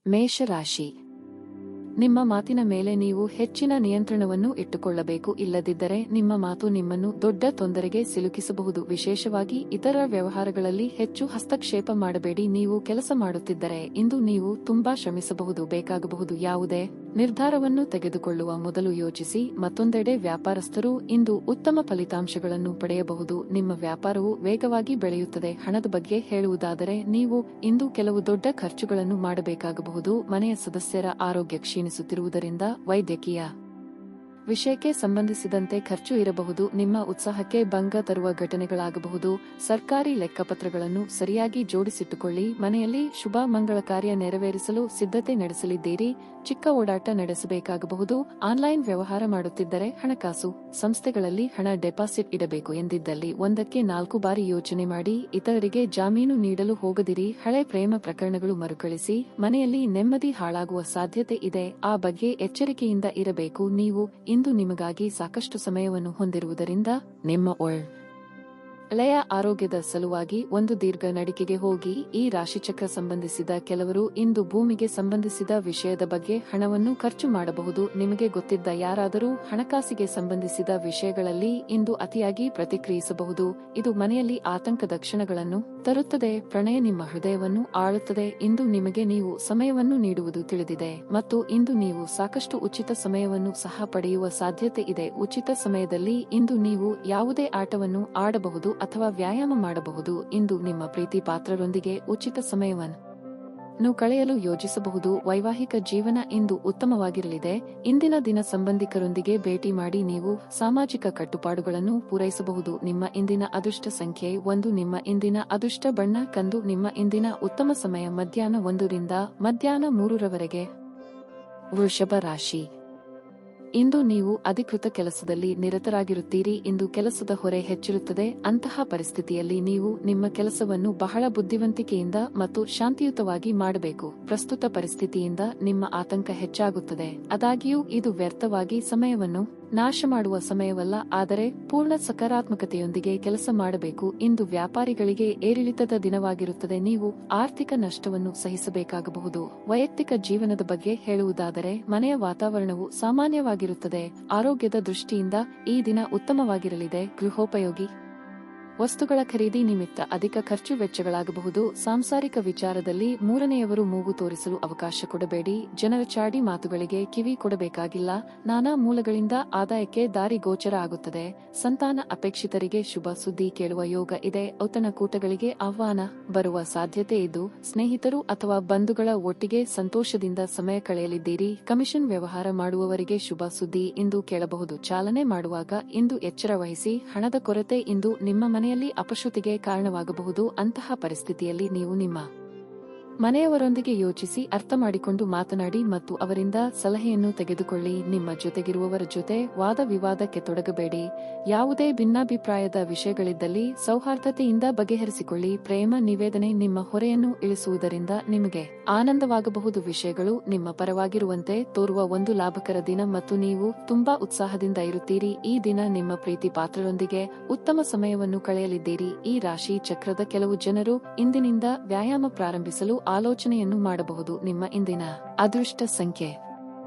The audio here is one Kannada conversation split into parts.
ಮೇಷರಾಶಿ. ನಿಮ್ಮ ಮಾತಿನ ಮೇಲೆ ನೀವು ಹೆಚ್ಚಿನ ನಿಯಂತ್ರಣವನ್ನು ಇಟ್ಟುಕೊಳ್ಳಬೇಕು. ಇಲ್ಲದಿದ್ದರೆ ನಿಮ್ಮ ಮಾತು ನಿಮ್ಮನ್ನು ದೊಡ್ಡ ತೊಂದರೆಗೆ ಸಿಲುಕಿಸಬಹುದು. ವಿಶೇಷವಾಗಿ ಇತರ ವ್ಯವಹಾರಗಳಲ್ಲಿ ಹೆಚ್ಚು ಹಸ್ತಕ್ಷೇಪ ಮಾಡಬೇಡಿ. ನೀವು ಕೆಲಸ ಮಾಡುತ್ತಿದ್ದರೆ ಇಂದು ನೀವು ತುಂಬಾ ಶ್ರಮಿಸಬಹುದು, ಬೇಕಾಗಬಹುದು. ಯಾವುದೇ ನಿರ್ಧಾರವನ್ನು ತೆಗೆದುಕೊಳ್ಳುವ ಮೊದಲು ಯೋಚಿಸಿ. ಮತ್ತೊಂದೆಡೆ ವ್ಯಾಪಾರಸ್ಥರು ಇಂದು ಉತ್ತಮ ಫಲಿತಾಂಶಗಳನ್ನು ಪಡೆಯಬಹುದು. ನಿಮ್ಮ ವ್ಯಾಪಾರವು ವೇಗವಾಗಿ ಬೆಳೆಯುತ್ತದೆ. ಹಣದ ಬಗ್ಗೆ ಹೇಳುವುದಾದರೆ ನೀವು ಇಂದು ಕೆಲವು ದೊಡ್ಡ ಖರ್ಚುಗಳನ್ನು ಮಾಡಬೇಕಾಗಬಹುದು. ಮನೆಯ ಸದಸ್ಯರ ಆರೋಗ್ಯ ಕ್ಷೀಣಿಸುತ್ತಿರುವುದರಿಂದ ವೈದ್ಯಕೀಯ ವಿಷಯಕ್ಕೆ ಸಂಬಂಧಿಸಿದಂತೆ ಖರ್ಚು ಇರಬಹುದು. ನಿಮ್ಮ ಉತ್ಸಾಹಕ್ಕೆ ಭಂಗ ತರುವ ಘಟನೆಗಳಾಗಬಹುದು. ಸರ್ಕಾರಿ ಲೆಕ್ಕಪತ್ರಗಳನ್ನು ಸರಿಯಾಗಿ ಜೋಡಿಸಿಟ್ಟುಕೊಳ್ಳಿ. ಮನೆಯಲ್ಲಿ ಶುಭ ಮಂಗಳ ಕಾರ್ಯ ನೆರವೇರಿಸಲು ಸಿದ್ಧತೆ ನಡೆಸಲಿದ್ದೀರಿ. ಚಿಕ್ಕ ಓಡಾಟ ನಡೆಸಬೇಕಾಗಬಹುದು. ಆನ್ಲೈನ್ ವ್ಯವಹಾರ ಮಾಡುತ್ತಿದ್ದರೆ ಹಣಕಾಸು ಸಂಸ್ಥೆಗಳಲ್ಲಿ ಹಣ ಡೆಪಾಸಿಟ್ ಇಡಬೇಕು ಎಂದಿದ್ದಲ್ಲಿ 1-4 ಬಾರಿ ಯೋಚನೆ ಮಾಡಿ. ಇತರರಿಗೆ ಜಾಮೀನು ನೀಡಲು ಹೋಗದಿರಿ. ಹಳೆ ಪ್ರೇಮ ಪ್ರಕರಣಗಳು ಮರುಕಳಿಸಿ ಮನೆಯಲ್ಲಿ ನೆಮ್ಮದಿ ಹಾಳಾಗುವ ಸಾಧ್ಯತೆ ಇದೆ. ಆ ಬಗ್ಗೆ ಎಚ್ಚರಿಕೆಯಿಂದ ಇರಬೇಕು. ನೀವು ಇಂದು ನಿಮಗಾಗಿ ಸಾಕಷ್ಟು ಸಮಯವನ್ನು ಹೊಂದಿರುವುದರಿಂದ ನಿಮ್ಮ ಒಳ್ಳೆಯ ಆರೋಗ್ಯದ ಸಲುವಾಗಿ ಒಂದು ದೀರ್ಘ ನಡಿಗೆಗೆ ಹೋಗಿ. ಈ ರಾಶಿಚಕ್ರ ಸಂಬಂಧಿಸಿದ ಕೆಲವರು ಇಂದು ಭೂಮಿಗೆ ಸಂಬಂಧಿಸಿದ ವಿಷಯದ ಬಗ್ಗೆ ಹಣವನ್ನು ಖರ್ಚು ಮಾಡಬಹುದು. ನಿಮಗೆ ಗೊತ್ತಿದ್ದ ಯಾರಾದರೂ ಹಣಕಾಸಿಗೆ ಸಂಬಂಧಿಸಿದ ವಿಷಯಗಳಲ್ಲಿ ಇಂದು ಅತಿಯಾಗಿ ಪ್ರತಿಕ್ರಿಯಿಸಬಹುದು. ಇದು ಮನೆಯಲ್ಲಿ ಆತಂಕದ ಕ್ಷಣಗಳನ್ನು ತರುತ್ತದೆ. ಪ್ರಣಯ ನಿಮ್ಮ ಹೃದಯವನ್ನು ಆಳುತ್ತದೆ. ಇಂದು ನಿಮಗೆ ನೀವು ಸಮಯವನ್ನು ನೀಡುವುದು ತಿಳಿದಿದೆ ಮತ್ತು ಇಂದು ನೀವು ಸಾಕಷ್ಟು ಉಚಿತ ಸಮಯವನ್ನು ಸಹ ಪಡೆಯುವ ಸಾಧ್ಯತೆ ಇದೆ. ಉಚಿತ ಸಮಯದಲ್ಲಿ ಇಂದು ನೀವು ಯಾವುದೇ ಆಟವನ್ನು ಆಡಬಹುದು ಅಥವಾ ವ್ಯಾಯಾಮ ಮಾಡಬಹುದು. ಇಂದು ನಿಮ್ಮ ಪ್ರೀತಿ ಪಾತ್ರರೊಂದಿಗೆ ಉಚಿತ ಸಮಯವನ್ನು ಕಳೆಯಲು ಯೋಜಿಸಬಹುದು. ವೈವಾಹಿಕ ಜೀವನ ಇಂದು ಉತ್ತಮವಾಗಿರಲಿದೆ. ಇಂದಿನ ದಿನ ಸಂಬಂಧಿಕರೊಂದಿಗೆ ಭೇಟಿ ಮಾಡಿ ನೀವು ಸಾಮಾಜಿಕ ಕಟ್ಟುಪಾಡುಗಳನ್ನು ಪೂರೈಸಬಹುದು. ನಿಮ್ಮ ಇಂದಿನ ಅದೃಷ್ಟ ಸಂಖ್ಯೆ 1. ನಿಮ್ಮ ಇಂದಿನ ಅದೃಷ್ಟ ಬಣ್ಣ ಕಂದು. ನಿಮ್ಮ ಇಂದಿನ ಉತ್ತಮ ಸಮಯ ಮಧ್ಯಾಹ್ನ 1 ರಿಂದ ಮಧ್ಯಾಹ್ನ 3 ರವರೆಗೆ. ವೃಷಭ ರಾಶಿ. ಇಂದು ನೀವು ಅಧಿಕೃತ ಕೆಲಸದಲ್ಲಿ ನಿರತರಾಗಿರುತ್ತೀರಿ. ಇಂದು ಕೆಲಸದ ಹೊರೆ ಹೆಚ್ಚಿರುತ್ತದೆ. ಅಂತಹ ಪರಿಸ್ಥಿತಿಯಲ್ಲಿ ನೀವು ನಿಮ್ಮ ಕೆಲಸವನ್ನು ಬಹಳ ಬುದ್ಧಿವಂತಿಕೆಯಿಂದ ಮತ್ತು ಶಾಂತಿಯುತವಾಗಿ ಮಾಡಬೇಕು. ಪ್ರಸ್ತುತ ಪರಿಸ್ಥಿತಿಯಿಂದ ನಿಮ್ಮ ಆತಂಕ ಹೆಚ್ಚಾಗುತ್ತದೆ. ಆದಾಗ್ಯೂ ಇದು ವ್ಯರ್ಥವಾಗಿ ಸಮಯವನ್ನು ನಾಶ ಮಾಡುವ ಸಮಯವಲ್ಲ, ಆದರೆ ಪೂರ್ಣ ಸಕಾರಾತ್ಮಕತೆಯೊಂದಿಗೆ ಕೆಲಸ ಮಾಡಬೇಕು. ಇಂದು ವ್ಯಾಪಾರಿಗಳಿಗೆ ಏರಿಳಿತದ ದಿನವಾಗಿರುತ್ತದೆ. ನೀವು ಆರ್ಥಿಕ ನಷ್ಟವನ್ನು ಸಹಿಸಬೇಕಾಗಬಹುದು. ವೈಯಕ್ತಿಕ ಜೀವನದ ಬಗ್ಗೆ ಹೇಳುವುದಾದರೆ ಮನೆಯ ವಾತಾವರಣವು ಸಾಮಾನ್ಯವಾಗಿರುತ್ತದೆ. ಆರೋಗ್ಯದ ದೃಷ್ಟಿಯಿಂದ ಈ ದಿನ ಉತ್ತಮವಾಗಿರಲಿದೆ. ಗೃಹೋಪಯೋಗಿ ವಸ್ತುಗಳ ಖರೀದಿ ನಿಮಿತ್ತ ಅಧಿಕ ಖರ್ಚು ವೆಚ್ಚಗಳಾಗಬಹುದು. ಸಾಂಸಾರಿಕ ವಿಚಾರದಲ್ಲಿ ಮೂರನೆಯವರು ಮೂಗು ತೋರಿಸಲು ಅವಕಾಶ ಕೊಡಬೇಡಿ. ಜನರ ಚಾಡಿ ಮಾತುಗಳಿಗೆ ಕಿವಿ ಕೊಡಬೇಕಾಗಿಲ್ಲ. ನಾನಾ ಮೂಲಗಳಿಂದ ಆದಾಯಕ್ಕೆ ದಾರಿ ಗೋಚರ ಆಗುತ್ತದೆ. ಸಂತಾನ ಅಪೇಕ್ಷಿತರಿಗೆ ಶುಭ ಸುದ್ದಿ ಕೇಳುವ ಯೋಗ ಇದೆ. ಔತಣಕೂಟಗಳಿಗೆ ಆಹ್ವಾನ ಬರುವ ಸಾಧ್ಯತೆ ಇದ್ದು ಸ್ನೇಹಿತರು ಅಥವಾ ಬಂಧುಗಳ ಒಟ್ಟಿಗೆ ಸಂತೋಷದಿಂದ ಸಮಯ ಕಳೆಯಲಿದ್ದೀರಿ. ಕಮಿಷನ್ ವ್ಯವಹಾರ ಮಾಡುವವರಿಗೆ ಶುಭ ಸುದ್ದಿ ಇಂದು ಕೇಳಬಹುದು. ಚಾಲನೆ ಮಾಡುವಾಗ ಇಂದು ಎಚ್ಚರ ವಹಿಸಿ. ಹಣದ ಕೊರತೆ ಇಂದು ನಿಮ್ಮ ಮನೆಯಲ್ಲಿ ಅಪಶ್ರುತಿಗೆ ಕಾರಣವಾಗಬಹುದು. ಅಂತಹ ಪರಿಸ್ಥಿತಿಯಲ್ಲಿ ನೀವು ನಿಮ್ಮ ಮನೆಯವರೊಂದಿಗೆ ಯೋಚಿಸಿ ಅರ್ಥ ಮಾಡಿಕೊಂಡು ಮಾತನಾಡಿ ಮತ್ತು ಅವರಿಂದ ಸಲಹೆಯನ್ನು ತೆಗೆದುಕೊಳ್ಳಿ. ನಿಮ್ಮ ಜೊತೆಗಿರುವವರ ಜೊತೆ ವಾದ ವಿವಾದಕ್ಕೆ ತೊಡಗಬೇಡಿ. ಯಾವುದೇ ಭಿನ್ನಾಭಿಪ್ರಾಯದ ವಿಷಯಗಳಿದ್ದಲ್ಲಿ ಸೌಹಾರ್ದತೆಯಿಂದ ಬಗೆಹರಿಸಿಕೊಳ್ಳಿ. ಪ್ರೇಮ ನಿವೇದನೆ ನಿಮ್ಮ ಹೊರೆಯನ್ನು ಇಳಿಸುವುದರಿಂದ ನಿಮಗೆ ಆನಂದವಾಗಬಹುದು. ವಿಷಯಗಳು ನಿಮ್ಮ ಪರವಾಗಿರುವಂತೆ ತೋರುವ ಒಂದು ಲಾಭಕರ ದಿನ ಮತ್ತು ನೀವು ತುಂಬಾ ಉತ್ಸಾಹದಿಂದ ಇರುತ್ತೀರಿ. ಈ ದಿನ ನಿಮ್ಮ ಪ್ರೀತಿ ಪಾತ್ರರೊಂದಿಗೆ ಉತ್ತಮ ಸಮಯವನ್ನು ಕಳೆಯಲಿದ್ದೀರಿ. ಈ ರಾಶಿ ಚಕ್ರದ ಕೆಲವು ಜನರು ಇಂದಿನಿಂದ ವ್ಯಾಯಾಮ ಪ್ರಾರಂಭಿಸಲು ಆಲೋಚನೆಯನ್ನು ಮಾಡಬಹುದು. ನಿಮ್ಮ ಇಂದಿನ ಅದೃಷ್ಟ ಸಂಖ್ಯೆ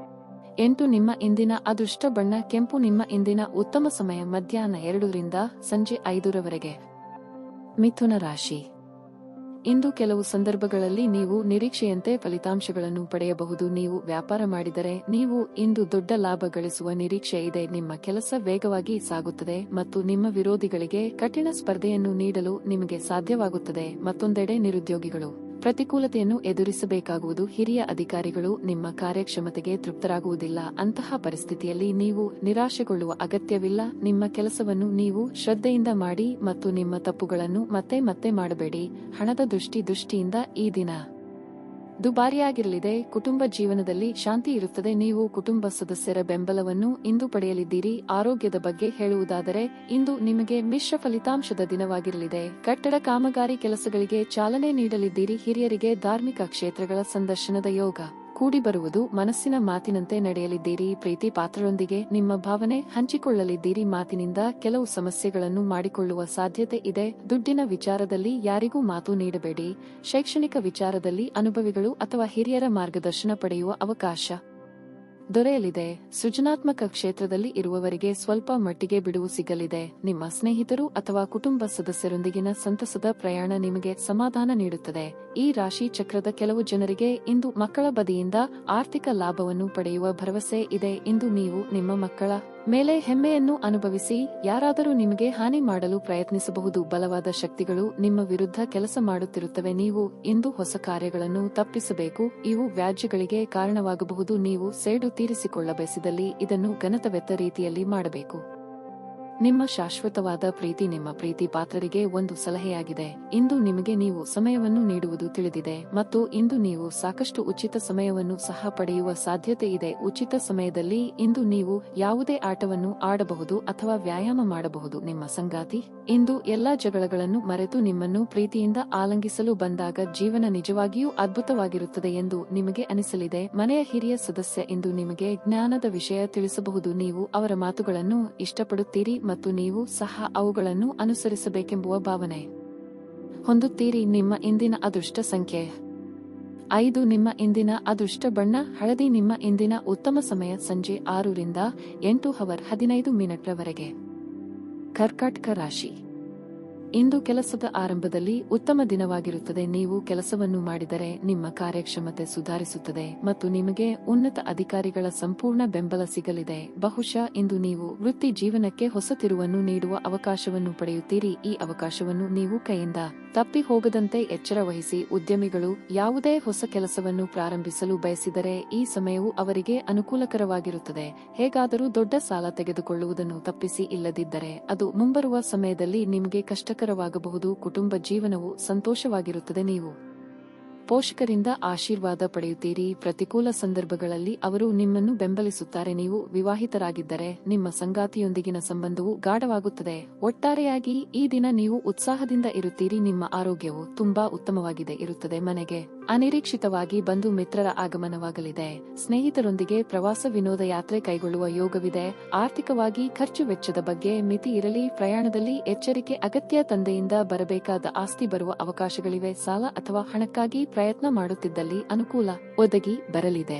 8. ನಿಮ್ಮ ಇಂದಿನ ಅದೃಷ್ಟ ಬಣ್ಣ ಕೆಂಪು. ನಿಮ್ಮ ಇಂದಿನ ಉತ್ತಮ ಸಮಯ ಮಧ್ಯಾಹ್ನ 2 ರಿಂದ ಸಂಜೆ 5 ರವರೆಗೆ. ಮಿಥುನ ರಾಶಿ. ಇಂದು ಕೆಲವು ಸಂದರ್ಭಗಳಲ್ಲಿ ನೀವು ನಿರೀಕ್ಷೆಯಂತೆ ಫಲಿತಾಂಶಗಳನ್ನು ಪಡೆಯಬಹುದು. ನೀವು ವ್ಯಾಪಾರ ಮಾಡಿದರೆ ನೀವು ಇಂದು ದೊಡ್ಡ ಲಾಭ ಗಳಿಸುವ ನಿರೀಕ್ಷೆ ಇದೆ. ನಿಮ್ಮ ಕೆಲಸ ವೇಗವಾಗಿ ಸಾಗುತ್ತದೆ ಮತ್ತು ನಿಮ್ಮ ವಿರೋಧಿಗಳಿಗೆ ಕಠಿಣ ಸ್ಪರ್ಧೆಯನ್ನು ನೀಡಲು ನಿಮಗೆ ಸಾಧ್ಯವಾಗುತ್ತದೆ. ಮತ್ತೊಂದೆಡೆ ನಿರುದ್ಯೋಗಿಗಳು ಪ್ರತಿಕೂಲತೆಯನ್ನು ಎದುರಿಸಬೇಕಾಗುವುದು. ಹಿರಿಯ ಅಧಿಕಾರಿಗಳು ನಿಮ್ಮ ಕಾರ್ಯಕ್ಷಮತೆಗೆ ತೃಪ್ತರಾಗುವುದಿಲ್ಲ. ಅಂತಹ ಪರಿಸ್ಥಿತಿಯಲ್ಲಿ ನೀವು ನಿರಾಶೆಗೊಳ್ಳುವ ಅಗತ್ಯವಿಲ್ಲ. ನಿಮ್ಮ ಕೆಲಸವನ್ನು ನೀವು ಶ್ರದ್ಧೆಯಿಂದ ಮಾಡಿ ಮತ್ತು ನಿಮ್ಮ ತಪ್ಪುಗಳನ್ನು ಮತ್ತೆ ಮತ್ತೆ ಮಾಡಬೇಡಿ. ಹಣದ ದೃಷ್ಟಿಯಿಂದ ಈ ದಿನ ದುಬಾರಿಯಾಗಿರಲಿದೆ. ಕುಟುಂಬ ಜೀವನದಲ್ಲಿ ಶಾಂತಿ ಇರುತ್ತದೆ. ನೀವು ಕುಟುಂಬ ಸದಸ್ಯರ ಬೆಂಬಲವನ್ನು ಇಂದು ಪಡೆಯಲಿದ್ದೀರಿ. ಆರೋಗ್ಯದ ಬಗ್ಗೆ ಹೇಳುವುದಾದರೆ ಇಂದು ನಿಮಗೆ ಮಿಶ್ರ ಫಲಿತಾಂಶದ ದಿನವಾಗಿರಲಿದೆ. ಕಟ್ಟಡ ಕಾಮಗಾರಿ ಕೆಲಸಗಳಿಗೆ ಚಾಲನೆ ನೀಡಲಿದ್ದೀರಿ. ಹಿರಿಯರಿಗೆ ಧಾರ್ಮಿಕ ಕ್ಷೇತ್ರಗಳ ಸಂದರ್ಶನದ ಯೋಗ ಕೂಡಿಬರುವುದು ಮನಸ್ಸಿನ ಮಾತಿನಂತೆ ನಡೆಯಲಿದ್ದೀರಿ. ಪ್ರೀತಿ ಪಾತ್ರರೊಂದಿಗೆ ನಿಮ್ಮ ಭಾವನೆ ಹಂಚಿಕೊಳ್ಳಲಿದ್ದೀರಿ. ಮಾತಿನಿಂದ ಕೆಲವು ಸಮಸ್ಯೆಗಳನ್ನು ಮಾಡಿಕೊಳ್ಳುವ ಸಾಧ್ಯತೆ ಇದೆ. ದುಡ್ಡಿನ ವಿಚಾರದಲ್ಲಿ ಯಾರಿಗೂ ಮಾತು ನೀಡಬೇಡಿ. ಶೈಕ್ಷಣಿಕ ವಿಚಾರದಲ್ಲಿ ಅನುಭವಿಗಳು ಅಥವಾ ಹಿರಿಯರ ಮಾರ್ಗದರ್ಶನ ಪಡೆಯುವ ಅವಕಾಶ ದೊರೆಯಲಿದೆ. ಸೃಜನಾತ್ಮಕ ಕ್ಷೇತ್ರದಲ್ಲಿ ಇರುವವರಿಗೆ ಸ್ವಲ್ಪ ಮಟ್ಟಿಗೆ ಬಿಡುವು ಸಿಗಲಿದೆ. ನಿಮ್ಮ ಸ್ನೇಹಿತರು ಅಥವಾ ಕುಟುಂಬ ಸದಸ್ಯರೊಂದಿಗಿನ ಸಂತಸದ ಪ್ರಯಾಣ ನಿಮಗೆ ಸಮಾಧಾನ ನೀಡುತ್ತದೆ. ಈ ರಾಶಿ ಚಕ್ರದ ಕೆಲವು ಜನರಿಗೆ ಇಂದು ಮಕ್ಕಳ ಬದಿಯಿಂದ ಆರ್ಥಿಕ ಲಾಭವನ್ನು ಪಡೆಯುವ ಭರವಸೆ ಇದೆ. ಇಂದು ನೀವು ನಿಮ್ಮ ಮಕ್ಕಳ ಮೇಲೆ ಹೆಮ್ಮೆಯನ್ನು ಅನುಭವಿಸಿ. ಯಾರಾದರೂ ನಿಮಗೆ ಹಾನಿ ಮಾಡಲು ಪ್ರಯತ್ನಿಸಬಹುದು. ಬಲವಾದ ಶಕ್ತಿಗಳು ನಿಮ್ಮ ವಿರುದ್ಧ ಕೆಲಸ ಮಾಡುತ್ತಿರುತ್ತವೆ. ನೀವು ಇಂದು ಹೊಸ ಕಾರ್ಯಗಳನ್ನು ತಪ್ಪಿಸಬೇಕು. ಇವು ವ್ಯಾಜ್ಯಗಳಿಗೆ ಕಾರಣವಾಗಬಹುದು. ನೀವು ಸೇಡು ತೀರಿಸಿಕೊಳ್ಳ ಬಯಸಿದಲ್ಲಿ ಇದನ್ನು ಘನತವೆತ್ತ ರೀತಿಯಲ್ಲಿ ಮಾಡಬೇಕು. ನಿಮ್ಮ ಶಾಶ್ವತವಾದ ಪ್ರೀತಿ ನಿಮ್ಮ ಪ್ರೀತಿ ಪಾತ್ರರಿಗೆ ಒಂದು ಸಲಹೆಯಾಗಿದೆ. ಇಂದು ನಿಮಗೆ ನೀವು ಸಮಯವನ್ನು ನೀಡುವುದು ತಿಳಿದಿದೆ ಮತ್ತು ಇಂದು ನೀವು ಸಾಕಷ್ಟು ಉಚಿತ ಸಮಯವನ್ನು ಸಹ ಪಡೆಯುವ ಸಾಧ್ಯತೆ ಇದೆ. ಉಚಿತ ಸಮಯದಲ್ಲಿ ಇಂದು ನೀವು ಯಾವುದೇ ಆಟವನ್ನು ಆಡಬಹುದು ಅಥವಾ ವ್ಯಾಯಾಮ ಮಾಡಬಹುದು. ನಿಮ್ಮ ಸಂಗಾತಿ ಇಂದು ಎಲ್ಲಾ ಜಗಳಗಳನ್ನು ಮರೆತು ನಿಮ್ಮನ್ನು ಪ್ರೀತಿಯಿಂದ ಆಲಂಗಿಸಲು ಬಂದಾಗ ಜೀವನ ನಿಜವಾಗಿಯೂ ಅದ್ಭುತವಾಗಿರುತ್ತದೆ ಎಂದು ನಿಮಗೆ ಅನಿಸಲಿದೆ. ಮನೆಯ ಹಿರಿಯ ಸದಸ್ಯ ಇಂದು ನಿಮಗೆ ಜ್ಞಾನದ ವಿಷಯ ತಿಳಿಸಬಹುದು. ನೀವು ಅವರ ಮಾತುಗಳನ್ನು ಇಷ್ಟಪಡುತ್ತೀರಿ ಮತ್ತು ನೀವು ಸಹ ಅವುಗಳನ್ನು ಅನುಸರಿಸಬೇಕೆಂಬುವ ಭಾವನೆ ಹೊಂದುತ್ತೀರಿ. ನಿಮ್ಮ ಇಂದಿನ ಅದೃಷ್ಟ ಸಂಖ್ಯೆ 5. ನಿಮ್ಮ ಇಂದಿನ ಅದೃಷ್ಟ ಬಣ್ಣ ಹಳದಿ. ನಿಮ್ಮ ಇಂದಿನ ಉತ್ತಮ ಸಮಯ ಸಂಜೆ 6 ರಿಂದ 8:15 ರವರೆಗೆ. ಕರ್ಕಾಟಕ ರಾಶಿ ಇಂದು ಕೆಲಸದ ಆರಂಭದಲ್ಲಿ ಉತ್ತಮ ದಿನವಾಗಿರುತ್ತದೆ. ನೀವು ಕೆಲಸವನ್ನು ಮಾಡಿದರೆ ನಿಮ್ಮ ಕಾರ್ಯಕ್ಷಮತೆ ಸುಧಾರಿಸುತ್ತದೆ ಮತ್ತು ನಿಮಗೆ ಉನ್ನತ ಅಧಿಕಾರಿಗಳ ಸಂಪೂರ್ಣ ಬೆಂಬಲ ಸಿಗಲಿದೆ. ಬಹುಶಃ ಇಂದು ನೀವು ವೃತ್ತಿ ಜೀವನಕ್ಕೆ ಹೊಸ ತಿರುವನ್ನು ನೀಡುವ ಅವಕಾಶವನ್ನು ಪಡೆಯುತ್ತೀರಿ. ಈ ಅವಕಾಶವನ್ನು ನೀವು ಕೈಯಿಂದ ತಪ್ಪಿ ಹೋಗದಂತೆ ಎಚ್ಚರ ವಹಿಸಿ. ಉದ್ಯಮಿಗಳು ಯಾವುದೇ ಹೊಸ ಕೆಲಸವನ್ನು ಪ್ರಾರಂಭಿಸಲು ಬಯಸಿದರೆ ಈ ಸಮಯವು ಅವರಿಗೆ ಅನುಕೂಲಕರವಾಗಿರುತ್ತದೆ. ಹೇಗಾದರೂ ದೊಡ್ಡ ಸಾಲ ತೆಗೆದುಕೊಳ್ಳುವುದನ್ನು ತಪ್ಪಿಸಿ. ಇಲ್ಲದಿದ್ದರೆ ಅದು ಮುಂಬರುವ ಸಮಯದಲ್ಲಿ ನಿಮಗೆ ಕಷ್ಟಕರವಾಗಬಹುದು. ಕುಟುಂಬ ಜೀವನವು ಸಂತೋಷವಾಗಿರುತ್ತದೆ. ನೀವು ಪೋಷಕರಿಂದ ಆಶೀರ್ವಾದ ಪಡೆಯುತ್ತೀರಿ. ಪ್ರತಿಕೂಲ ಸಂದರ್ಭಗಳಲ್ಲಿ ಅವರು ನಿಮ್ಮನ್ನು ಬೆಂಬಲಿಸುತ್ತಾರೆ. ನೀವು ವಿವಾಹಿತರಾಗಿದ್ದರೆ ನಿಮ್ಮ ಸಂಗಾತಿಯೊಂದಿಗಿನ ಸಂಬಂಧವು ಗಾಢವಾಗುತ್ತದೆ. ಒಟ್ಟಾರೆಯಾಗಿ ಈ ದಿನ ನೀವು ಉತ್ಸಾಹದಿಂದ ಇರುತ್ತೀರಿ. ನಿಮ್ಮ ಆರೋಗ್ಯವು ತುಂಬಾ ಉತ್ತಮವಾಗಿದೆ ಇರುತ್ತದೆ. ಮನೆಗೆ ಅನಿರೀಕ್ಷಿತವಾಗಿ ಬಂಧು ಮಿತ್ರರ ಆಗಮನವಾಗಲಿದೆ. ಸ್ನೇಹಿತರೊಂದಿಗೆ ಪ್ರವಾಸ ವಿನೋದ ಯಾತ್ರೆ ಕೈಗೊಳ್ಳುವ ಯೋಗವಿದೆ. ಆರ್ಥಿಕವಾಗಿ ಖರ್ಚು ವೆಚ್ಚದ ಬಗ್ಗೆ ಮಿತಿ ಇರಲಿ. ಪ್ರಯಾಣದಲ್ಲಿ ಎಚ್ಚರಿಕೆ ಅಗತ್ಯ. ತಂದೆಯಿಂದ ಬರಬೇಕಾದ ಆಸ್ತಿ ಬರುವ ಅವಕಾಶಗಳಿವೆ. ಸಾಲ ಅಥವಾ ಹಣಕ್ಕಾಗಿ ಪ್ರಯತ್ನ ಮಾಡುತ್ತಿದ್ದಲ್ಲಿ ಅನುಕೂಲ ಒದಗಿ ಬರಲಿದೆ.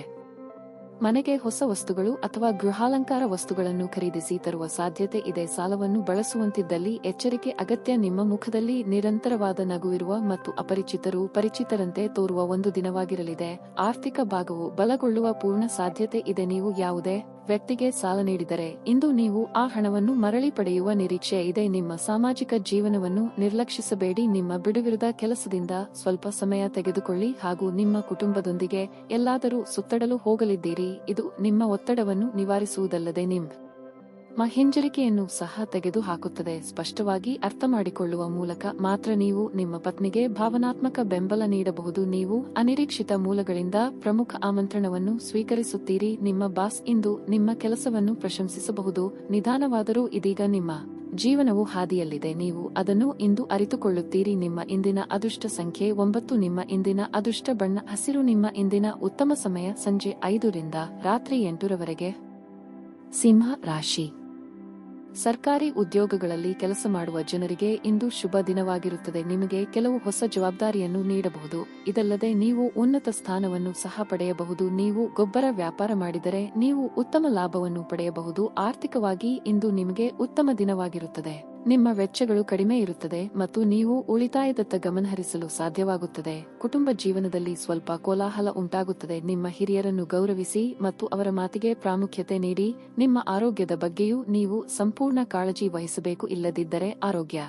ಮನೆಗೆ ಹೊಸ ವಸ್ತುಗಳು ಅಥವಾ ಗೃಹಾಲಂಕಾರ ವಸ್ತುಗಳನ್ನು ಖರೀದಿಸಿ ತರುವ ಸಾಧ್ಯತೆ ಇದೆ. ಸಾಲವನ್ನು ಬಳಸುವಂತಿದ್ದಲ್ಲಿ ಎಚ್ಚರಿಕೆ ಅಗತ್ಯ. ನಿಮ್ಮ ಮುಖದಲ್ಲಿ ನಿರಂತರವಾದ ನಗುವಿರುವ ಮತ್ತು ಅಪರಿಚಿತರು ಪರಿಚಿತರಂತೆ ತೋರುವ ಒಂದು ದಿನವಾಗಿರಲಿದೆ. ಆರ್ಥಿಕ ಭಾಗವು ಬಲಗೊಳ್ಳುವ ಪೂರ್ಣ ಸಾಧ್ಯತೆ ಇದೆ. ನೀವು ಯಾವುದೇ ವ್ಯಕ್ತಿಗೆ ಸಾಲ ನೀಡಿದರೆ ಇಂದು ನೀವು ಆ ಹಣವನ್ನು ಮರಳಿ ಪಡೆಯುವ ನಿರೀಕ್ಷೆ ಇದೆ. ನಿಮ್ಮ ಸಾಮಾಜಿಕ ಜೀವನವನ್ನು ನಿರ್ಲಕ್ಷಿಸಬೇಡಿ. ನಿಮ್ಮ ಬಿಡುವಿರದ ಕೆಲಸದಿಂದ ಸ್ವಲ್ಪ ಸಮಯ ತೆಗೆದುಕೊಳ್ಳಿ ಹಾಗೂ ನಿಮ್ಮ ಕುಟುಂಬದೊಂದಿಗೆ ಎಲ್ಲಾದರೂ ಸುತ್ತಡಲು ಹೋಗಲಿದ್ದೀರಿ. ಇದು ನಿಮ್ಮ ಒತ್ತಡವನ್ನು ನಿವಾರಿಸುವುದಲ್ಲದೆ ನಿಮ್ಮ ಹಿಂಜರಿಕೆಯನ್ನು ಸಹ ತೆಗೆದುಹಾಕುತ್ತದೆ. ಸ್ಪಷ್ಟವಾಗಿ ಅರ್ಥಮಾಡಿಕೊಳ್ಳುವ ಮೂಲಕ ಮಾತ್ರ ನೀವು ನಿಮ್ಮ ಪತ್ನಿಗೆ ಭಾವನಾತ್ಮಕ ಬೆಂಬಲ ನೀಡಬಹುದು. ನೀವು ಅನಿರೀಕ್ಷಿತ ಮೂಲಗಳಿಂದ ಪ್ರಮುಖ ಆಮಂತ್ರಣವನ್ನು ಸ್ವೀಕರಿಸುತ್ತೀರಿ. ನಿಮ್ಮ ಬಾಸ್ ಇಂದು ನಿಮ್ಮ ಕೆಲಸವನ್ನು ಪ್ರಶಂಸಿಸಬಹುದು. ನಿಧಾನವಾದರೂ ಇದೀಗ ನಿಮ್ಮ ಜೀವನವು ಹಾದಿಯಲ್ಲಿದೆ. ನೀವು ಅದನ್ನು ಇಂದು ಅರಿತುಕೊಳ್ಳುತ್ತೀರಿ. ನಿಮ್ಮ ಇಂದಿನ ಅದೃಷ್ಟ ಸಂಖ್ಯೆ 9. ನಿಮ್ಮ ಇಂದಿನ ಅದೃಷ್ಟ ಬಣ್ಣ ಹಸಿರು. ನಿಮ್ಮ ಇಂದಿನ ಉತ್ತಮ ಸಮಯ ಸಂಜೆ 5 ರಿಂದ ರಾತ್ರಿ 8 ರವರೆಗೆ. ಸಿಂಹ ರಾಶಿ ಸರ್ಕಾರಿ ಉದ್ಯೋಗಗಳಲ್ಲಿ ಕೆಲಸ ಮಾಡುವ ಜನರಿಗೆ ಇಂದು ಶುಭ ದಿನವಾಗಿರುತ್ತದೆ. ನಿಮಗೆ ಕೆಲವು ಹೊಸ ಜವಾಬ್ದಾರಿಯನ್ನು ನೀಡಬಹುದು. ಇದಲ್ಲದೆ ನೀವು ಉನ್ನತ ಸ್ಥಾನವನ್ನು ಸಹ ಪಡೆಯಬಹುದು. ನೀವು ಗೊಬ್ಬರ ವ್ಯಾಪಾರ ಮಾಡಿದರೆ ನೀವು ಉತ್ತಮ ಲಾಭವನ್ನು ಪಡೆಯಬಹುದು. ಆರ್ಥಿಕವಾಗಿ ಇಂದು ನಿಮಗೆ ಉತ್ತಮ ದಿನವಾಗಿರುತ್ತದೆ. ನಿಮ್ಮ ವೆಚ್ಚಗಳು ಕಡಿಮೆ ಇರುತ್ತದೆ ಮತ್ತು ನೀವು ಉಳಿತಾಯದತ್ತ ಗಮನಹರಿಸಲು ಸಾಧ್ಯವಾಗುತ್ತದೆ. ಕುಟುಂಬ ಜೀವನದಲ್ಲಿ ಸ್ವಲ್ಪ ಕೋಲಾಹಲ ಉಂಟಾಗುತ್ತದೆ. ನಿಮ್ಮ ಹಿರಿಯರನ್ನು ಗೌರವಿಸಿ ಮತ್ತು ಅವರ ಮಾತಿಗೆ ಪ್ರಾಮುಖ್ಯತೆ ನೀಡಿ. ನಿಮ್ಮ ಆರೋಗ್ಯದ ಬಗ್ಗೆಯೂ ನೀವು ಸಂಪೂರ್ಣ ಕಾಳಜಿ ವಹಿಸಬೇಕು. ಇಲ್ಲದಿದ್ದರೆ ಆರೋಗ್ಯ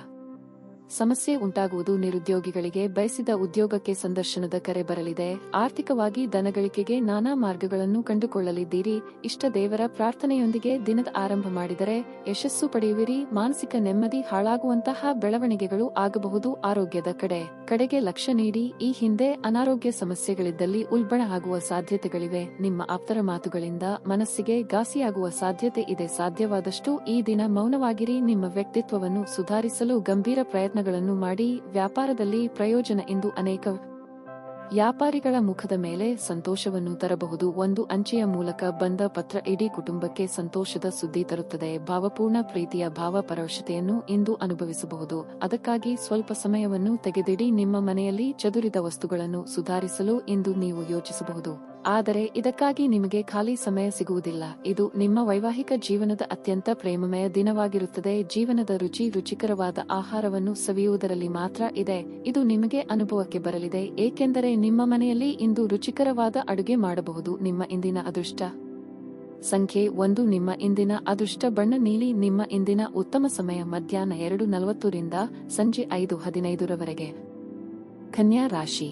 ಸಮಸ್ಯೆ ಉಂಟಾಗುವುದು. ನಿರುದ್ಯೋಗಿಗಳಿಗೆ ಬಯಸಿದ ಉದ್ಯೋಗಕ್ಕೆ ಸಂದರ್ಶನದ ಕರೆ ಬರಲಿದೆ. ಆರ್ಥಿಕವಾಗಿ ಧನಗಳಿಕೆಗೆ ನಾನಾ ಮಾರ್ಗಗಳನ್ನು ಕಂಡುಕೊಳ್ಳಲಿದ್ದೀರಿ. ಇಷ್ಟ ದೇವರ ಪ್ರಾರ್ಥನೆಯೊಂದಿಗೆ ದಿನದ ಆರಂಭ ಮಾಡಿದರೆ ಯಶಸ್ಸು ಪಡೆಯುವಿರಿ. ಮಾನಸಿಕ ನೆಮ್ಮದಿ ಹಾಳಾಗುವಂತಹ ಬೆಳವಣಿಗೆಗಳು ಆಗಬಹುದು. ಆರೋಗ್ಯದ ಕಡೆಗೆ ಲಕ್ಷ್ಯ ನೀಡಿ. ಈ ಹಿಂದೆ ಅನಾರೋಗ್ಯ ಸಮಸ್ಯೆಗಳಿದ್ದಲ್ಲಿ ಉಲ್ಬಣ ಆಗುವ ಸಾಧ್ಯತೆಗಳಿವೆ. ನಿಮ್ಮ ಆಪ್ತರ ಮಾತುಗಳಿಂದ ಮನಸ್ಸಿಗೆ ಘಾಸಿಯಾಗುವ ಸಾಧ್ಯತೆ ಇದೆ. ಸಾಧ್ಯವಾದಷ್ಟು ಈ ದಿನ ಮೌನವಾಗಿರಿ. ನಿಮ್ಮ ವ್ಯಕ್ತಿತ್ವವನ್ನು ಸುಧಾರಿಸಲು ಗಂಭೀರ ಪ್ರಯತ್ನಗಳನ್ನು ಮಾಡಿ. ವ್ಯಾಪಾರದಲ್ಲಿ ಪ್ರಯೋಜನ. ಇಂದು ಅನೇಕ ವ್ಯಾಪಾರಿಗಳ ಮುಖದ ಮೇಲೆ ಸಂತೋಷವನ್ನು ತರಬಹುದು. ಒಂದು ಅಂಚೆಯ ಮೂಲಕ ಬಂದ ಪತ್ರ ಇಡೀ ಕುಟುಂಬಕ್ಕೆ ಸಂತೋಷದ ಸುದ್ದಿ ತರುತ್ತದೆ. ಭಾವಪೂರ್ಣ ಪ್ರೀತಿಯ ಭಾವಪರವಶತೆಯನ್ನು ಇಂದು ಅನುಭವಿಸಬಹುದು. ಅದಕ್ಕಾಗಿ ಸ್ವಲ್ಪ ಸಮಯವನ್ನು ತೆಗೆದಿಡಿ. ನಿಮ್ಮ ಮನೆಯಲ್ಲಿ ಚದುರಿದ ವಸ್ತುಗಳನ್ನು ಸುಧಾರಿಸಲು ಇಂದು ನೀವು ಯೋಚಿಸಬಹುದು. ಆದರೆ ಇದಕ್ಕಾಗಿ ನಿಮಗೆ ಖಾಲಿ ಸಮಯ ಸಿಗುವುದಿಲ್ಲ. ಇದು ನಿಮ್ಮ ವೈವಾಹಿಕ ಜೀವನದ ಅತ್ಯಂತ ಪ್ರೇಮಮಯ ದಿನವಾಗಿರುತ್ತದೆ. ಜೀವನದ ರುಚಿಕರವಾದ ಆಹಾರವನ್ನು ಸವಿಯುವುದರಲ್ಲಿ ಮಾತ್ರ ಇದೆ. ಇದು ನಿಮಗೆ ಅನುಭವಕ್ಕೆ ಬರಲಿದೆ, ಏಕೆಂದರೆ ನಿಮ್ಮ ಮನೆಯಲ್ಲಿ ಇಂದು ರುಚಿಕರವಾದ ಅಡುಗೆ ಮಾಡಬಹುದು. ನಿಮ್ಮ ಇಂದಿನ ಅದೃಷ್ಟ ಸಂಖ್ಯೆ 1. ನಿಮ್ಮ ಇಂದಿನ ಅದೃಷ್ಟ ಬಣ್ಣ ನೀಲಿ. ನಿಮ್ಮ ಇಂದಿನ ಉತ್ತಮ ಸಮಯ ಮಧ್ಯಾಹ್ನ 2:40 ರಿಂದ ಸಂಜೆ 5:15 ರವರೆಗೆ. ಕನ್ಯಾ ರಾಶಿ.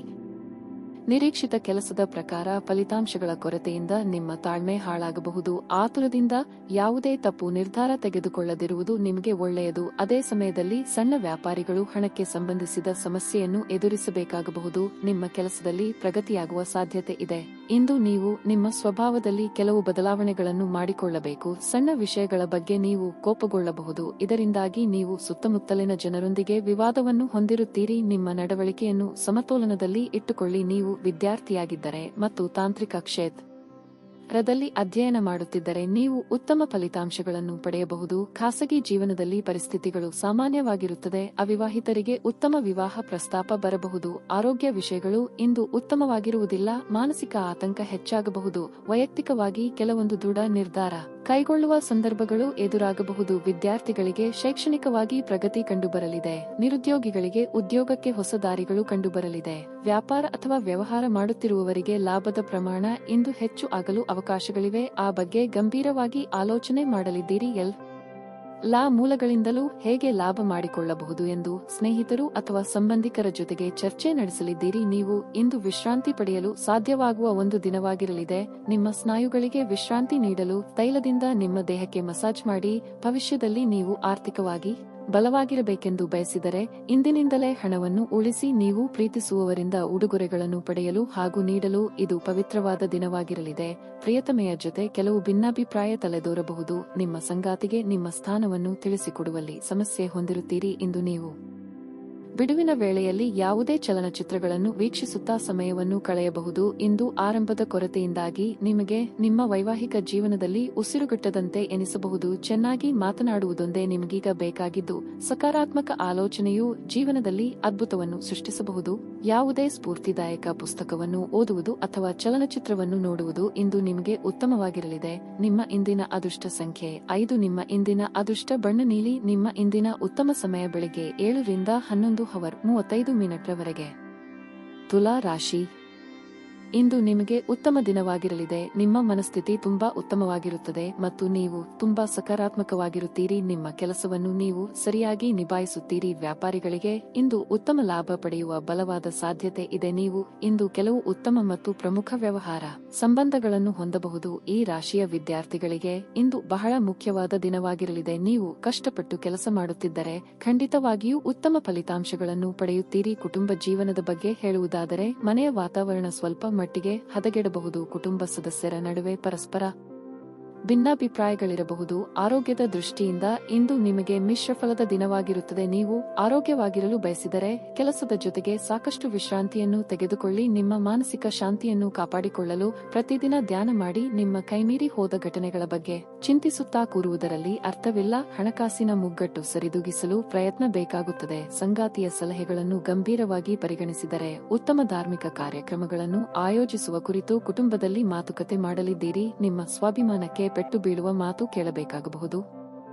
ನಿರೀಕ್ಷಿತ ಕೆಲಸದ ಪ್ರಕಾರ ಫಲಿತಾಂಶಗಳ ಕೊರತೆಯಿಂದ ನಿಮ್ಮ ತಾಳ್ಮೆ ಹಾಳಾಗಬಹುದು. ಆತುರದಿಂದ ಯಾವುದೇ ತಪ್ಪು ನಿರ್ಧಾರ ತೆಗೆದುಕೊಳ್ಳದಿರುವುದು ನಿಮಗೆ ಒಳ್ಳೆಯದು. ಅದೇ ಸಮಯದಲ್ಲಿ ಸಣ್ಣ ವ್ಯಾಪಾರಿಗಳು ಹಣಕ್ಕೆ ಸಂಬಂಧಿಸಿದ ಸಮಸ್ಯೆಯನ್ನು ಎದುರಿಸಬೇಕಾಗಬಹುದು. ನಿಮ್ಮ ಕೆಲಸದಲ್ಲಿ ಪ್ರಗತಿಯಾಗುವ ಸಾಧ್ಯತೆ ಇದೆ. ಇಂದು ನೀವು ನಿಮ್ಮ ಸ್ವಭಾವದಲ್ಲಿ ಕೆಲವು ಬದಲಾವಣೆಗಳನ್ನು ಮಾಡಿಕೊಳ್ಳಬೇಕು. ಸಣ್ಣ ವಿಷಯಗಳ ಬಗ್ಗೆ ನೀವು ಕೋಪಗೊಳ್ಳಬಹುದು. ಇದರಿಂದಾಗಿ ನೀವು ಸುತ್ತಮುತ್ತಲಿನ ಜನರೊಂದಿಗೆ ವಿವಾದವನ್ನು ಹೊಂದಿರುತ್ತೀರಿ. ನಿಮ್ಮ ನಡವಳಿಕೆಯನ್ನು ಸಮತೋಲನದಲ್ಲಿ ಇಟ್ಟುಕೊಳ್ಳಿ. ನೀವು ವಿದ್ಯಾರ್ಥಿಯಾಗಿದ್ದರೆ ಮತ್ತು ತಾಂತ್ರಿಕ ಕ್ಷೇತ್ರದಲ್ಲಿ ಅಧ್ಯಯನ ಮಾಡುತ್ತಿದ್ದರೆ ನೀವು ಉತ್ತಮ ಫಲಿತಾಂಶಗಳನ್ನು ಪಡೆಯಬಹುದು. ಖಾಸಗಿ ಜೀವನದಲ್ಲಿ ಪರಿಸ್ಥಿತಿಗಳು ಸಾಮಾನ್ಯವಾಗಿರುತ್ತದೆ. ಅವಿವಾಹಿತರಿಗೆ ಉತ್ತಮ ವಿವಾಹ ಪ್ರಸ್ತಾಪ ಬರಬಹುದು. ಆರೋಗ್ಯ ವಿಷಯಗಳು ಇಂದು ಉತ್ತಮವಾಗಿರುವುದಿಲ್ಲ. ಮಾನಸಿಕ ಆತಂಕ ಹೆಚ್ಚಾಗಬಹುದು. ವೈಯಕ್ತಿಕವಾಗಿ ಕೆಲವೊಂದು ದೃಢ ನಿರ್ಧಾರ ಕೈಗೊಳ್ಳುವ ಸಂದರ್ಭಗಳು ಎದುರಾಗಬಹುದು. ವಿದ್ಯಾರ್ಥಿಗಳಿಗೆ ಶೈಕ್ಷಣಿಕವಾಗಿ ಪ್ರಗತಿ ಕಂಡುಬರಲಿದೆ. ನಿರುದ್ಯೋಗಿಗಳಿಗೆ ಉದ್ಯೋಗಕ್ಕೆ ಹೊಸ ದಾರಿಗಳು ಕಂಡುಬರಲಿದೆ. ವ್ಯಾಪಾರ ಅಥವಾ ವ್ಯವಹಾರ ಮಾಡುತ್ತಿರುವವರಿಗೆ ಲಾಭದ ಪ್ರಮಾಣ ಇಂದು ಹೆಚ್ಚು ಆಗಲು ಅವಕಾಶಗಳಿವೆ. ಆ ಬಗ್ಗೆ ಗಂಭೀರವಾಗಿ ಆಲೋಚನೆ ಮಾಡಲಿದ್ದೀರಿ. ಎಲ್ಲಾ ಮೂಲಗಳಿಂದಲೂ ಹೇಗೆ ಲಾಭ ಮಾಡಿಕೊಳ್ಳಬಹುದು ಎಂದು ಸ್ನೇಹಿತರು ಅಥವಾ ಸಂಬಂಧಿಕರ ಜೊತೆಗೆ ಚರ್ಚೆ ನಡೆಸಲಿದ್ದೀರಿ. ನೀವು ಇಂದು ವಿಶ್ರಾಂತಿ ಪಡೆಯಲು ಸಾಧ್ಯವಾಗುವ ಒಂದು ದಿನವಾಗಿರಲಿದೆ. ನಿಮ್ಮ ಸ್ನಾಯುಗಳಿಗೆ ವಿಶ್ರಾಂತಿ ನೀಡಲು ತೈಲದಿಂದ ನಿಮ್ಮ ದೇಹಕ್ಕೆ ಮಸಾಜ್ ಮಾಡಿ. ಭವಿಷ್ಯದಲ್ಲಿ ನೀವು ಆರ್ಥಿಕವಾಗಿ ಬಲವಾಗಿರಬೇಕೆಂದು ಬಯಸಿದರೆ ಇಂದಿನಿಂದಲೇ ಹಣವನ್ನು ಉಳಿಸಿ. ನೀವು ಪ್ರೀತಿಸುವವರಿಂದ ಉಡುಗೊರೆಗಳನ್ನು ಪಡೆಯಲು ಹಾಗೂ ನೀಡಲು ಇದು ಪವಿತ್ರವಾದ ದಿನವಾಗಿರಲಿದೆ. ಪ್ರಿಯತಮೆಯ ಜೊತೆ ಕೆಲವು ಭಿನ್ನಾಭಿಪ್ರಾಯ ತಲೆದೋರಬಹುದು. ನಿಮ್ಮ ಸಂಗಾತಿಗೆ ನಿಮ್ಮ ಸ್ಥಾನವನ್ನು ತಿಳಿಸಿಕೊಡುವಲ್ಲಿ ಸಮಸ್ಯೆ ಹೊಂದಿರುತ್ತೀರಿ. ಇಂದು ನೀವು ಬಿಡುವಿನ ವೇಳೆಯಲ್ಲಿ ಯಾವುದೇ ಚಲನಚಿತ್ರಗಳನ್ನು ವೀಕ್ಷಿಸುತ್ತಾ ಸಮಯವನ್ನು ಕಳೆಯಬಹುದು. ಇಂದು ಆರಂಭದ ಕೊರತೆಯಿಂದಾಗಿ ನಿಮಗೆ ನಿಮ್ಮ ವೈವಾಹಿಕ ಜೀವನದಲ್ಲಿ ಉಸಿರುಗಟ್ಟದಂತೆ ಎನಿಸಬಹುದು. ಚೆನ್ನಾಗಿ ಮಾತನಾಡುವುದೊಂದೇ ನಿಮಗೀಗ ಬೇಕಾಗಿದ್ದು, ಸಕಾರಾತ್ಮಕ ಆಲೋಚನೆಯು ಜೀವನದಲ್ಲಿ ಅದ್ಭುತವನ್ನು ಸೃಷ್ಟಿಸಬಹುದು. ಯಾವುದೇ ಸ್ಫೂರ್ತಿದಾಯಕ ಪುಸ್ತಕವನ್ನು ಓದುವುದು ಅಥವಾ ಚಲನಚಿತ್ರವನ್ನು ನೋಡುವುದು ಇಂದು ನಿಮಗೆ ಉತ್ತಮವಾಗಿರಲಿದೆ. ನಿಮ್ಮ ಇಂದಿನ ಅದೃಷ್ಟ ಸಂಖ್ಯೆ 5. ನಿಮ್ಮ ಇಂದಿನ ಅದೃಷ್ಟ ಬಣ್ಣ ನೀಲಿ. ನಿಮ್ಮ ಇಂದಿನ ಉತ್ತಮ ಸಮಯ ಬೆಳಗ್ಗೆ 7 ರಿಂದ 11:35 ರವರೆಗೆ. ತುಲಾ ರಾಶಿ. ಇಂದು ನಿಮಗೆ ಉತ್ತಮ ದಿನವಾಗಿರಲಿದೆ. ನಿಮ್ಮ ಮನಸ್ಥಿತಿ ತುಂಬಾ ಉತ್ತಮವಾಗಿರುತ್ತದೆ ಮತ್ತು ನೀವು ತುಂಬಾ ಸಕಾರಾತ್ಮಕವಾಗಿರುತ್ತೀರಿ. ನಿಮ್ಮ ಕೆಲಸವನ್ನು ನೀವು ಸರಿಯಾಗಿ ನಿಭಾಯಿಸುತ್ತೀರಿ. ವ್ಯಾಪಾರಿಗಳಿಗೆ ಇಂದು ಉತ್ತಮ ಲಾಭ ಪಡೆಯುವ ಬಲವಾದ ಸಾಧ್ಯತೆ ಇದೆ. ನೀವು ಇಂದು ಕೆಲವು ಉತ್ತಮ ಮತ್ತು ಪ್ರಮುಖ ವ್ಯವಹಾರ ಸಂಬಂಧಗಳನ್ನು ಹೊಂದಬಹುದು. ಈ ರಾಶಿಯ ವಿದ್ಯಾರ್ಥಿಗಳಿಗೆ ಇಂದು ಬಹಳ ಮುಖ್ಯವಾದ ದಿನವಾಗಿರಲಿದೆ. ನೀವು ಕಷ್ಟಪಟ್ಟು ಕೆಲಸ ಮಾಡುತ್ತಿದ್ದರೆ ಖಂಡಿತವಾಗಿಯೂ ಉತ್ತಮ ಫಲಿತಾಂಶಗಳನ್ನು ಪಡೆಯುತ್ತೀರಿ. ಕುಟುಂಬ ಜೀವನದ ಬಗ್ಗೆ ಹೇಳುವುದಾದರೆ ಮನೆಯ ವಾತಾವರಣ ಸ್ವಲ್ಪ ಮಟ್ಟಿಗೆ ಹದಗೆಡಬಹುದು. ಕುಟುಂಬ ಸದಸ್ಯರ ನಡುವೆ ಪರಸ್ಪರ ಭಿನ್ನಾಭಿಪ್ರಾಯಗಳಿರಬಹುದು. ಆರೋಗ್ಯದ ದೃಷ್ಟಿಯಿಂದ ಇಂದು ನಿಮಗೆ ಮಿಶ್ರಫಲದ ದಿನವಾಗಿರುತ್ತದೆ. ನೀವು ಆರೋಗ್ಯವಾಗಿರಲು ಬಯಸಿದರೆ ಕೆಲಸದ ಜೊತೆಗೆ ಸಾಕಷ್ಟು ವಿಶ್ರಾಂತಿಯನ್ನು ತೆಗೆದುಕೊಳ್ಳಿ. ನಿಮ್ಮ ಮಾನಸಿಕ ಶಾಂತಿಯನ್ನು ಕಾಪಾಡಿಕೊಳ್ಳಲು ಪ್ರತಿದಿನ ಧ್ಯಾನ ಮಾಡಿ. ನಿಮ್ಮ ಕೈಮೀರಿ ಹೋದ ಘಟನೆಗಳ ಬಗ್ಗೆ ಚಿಂತಿಸುತ್ತಾ ಕೂರುವುದರಲ್ಲಿ ಅರ್ಥವಿಲ್ಲ. ಹಣಕಾಸಿನ ಮುಗ್ಗಟ್ಟು ಸರಿದೂಗಿಸಲು ಪ್ರಯತ್ನ ಬೇಕಾಗುತ್ತದೆ. ಸಂಗಾತಿಯ ಸಲಹೆಗಳನ್ನು ಗಂಭೀರವಾಗಿ ಪರಿಗಣಿಸಿದರೆ ಉತ್ತಮ ಧಾರ್ಮಿಕ ಕಾರ್ಯಕ್ರಮಗಳನ್ನು ಆಯೋಜಿಸುವ ಕುರಿತು ಕುಟುಂಬದಲ್ಲಿ ಮಾತುಕತೆ ಮಾಡಲಿದ್ದೀರಿ. ನಿಮ್ಮ ಸ್ವಾಭಿಮಾನಕ್ಕೆ ಪೆಟ್ಟು ಬೀಳುವ ಮಾತು ಕೇಳಬೇಕಾಗಬಹುದು,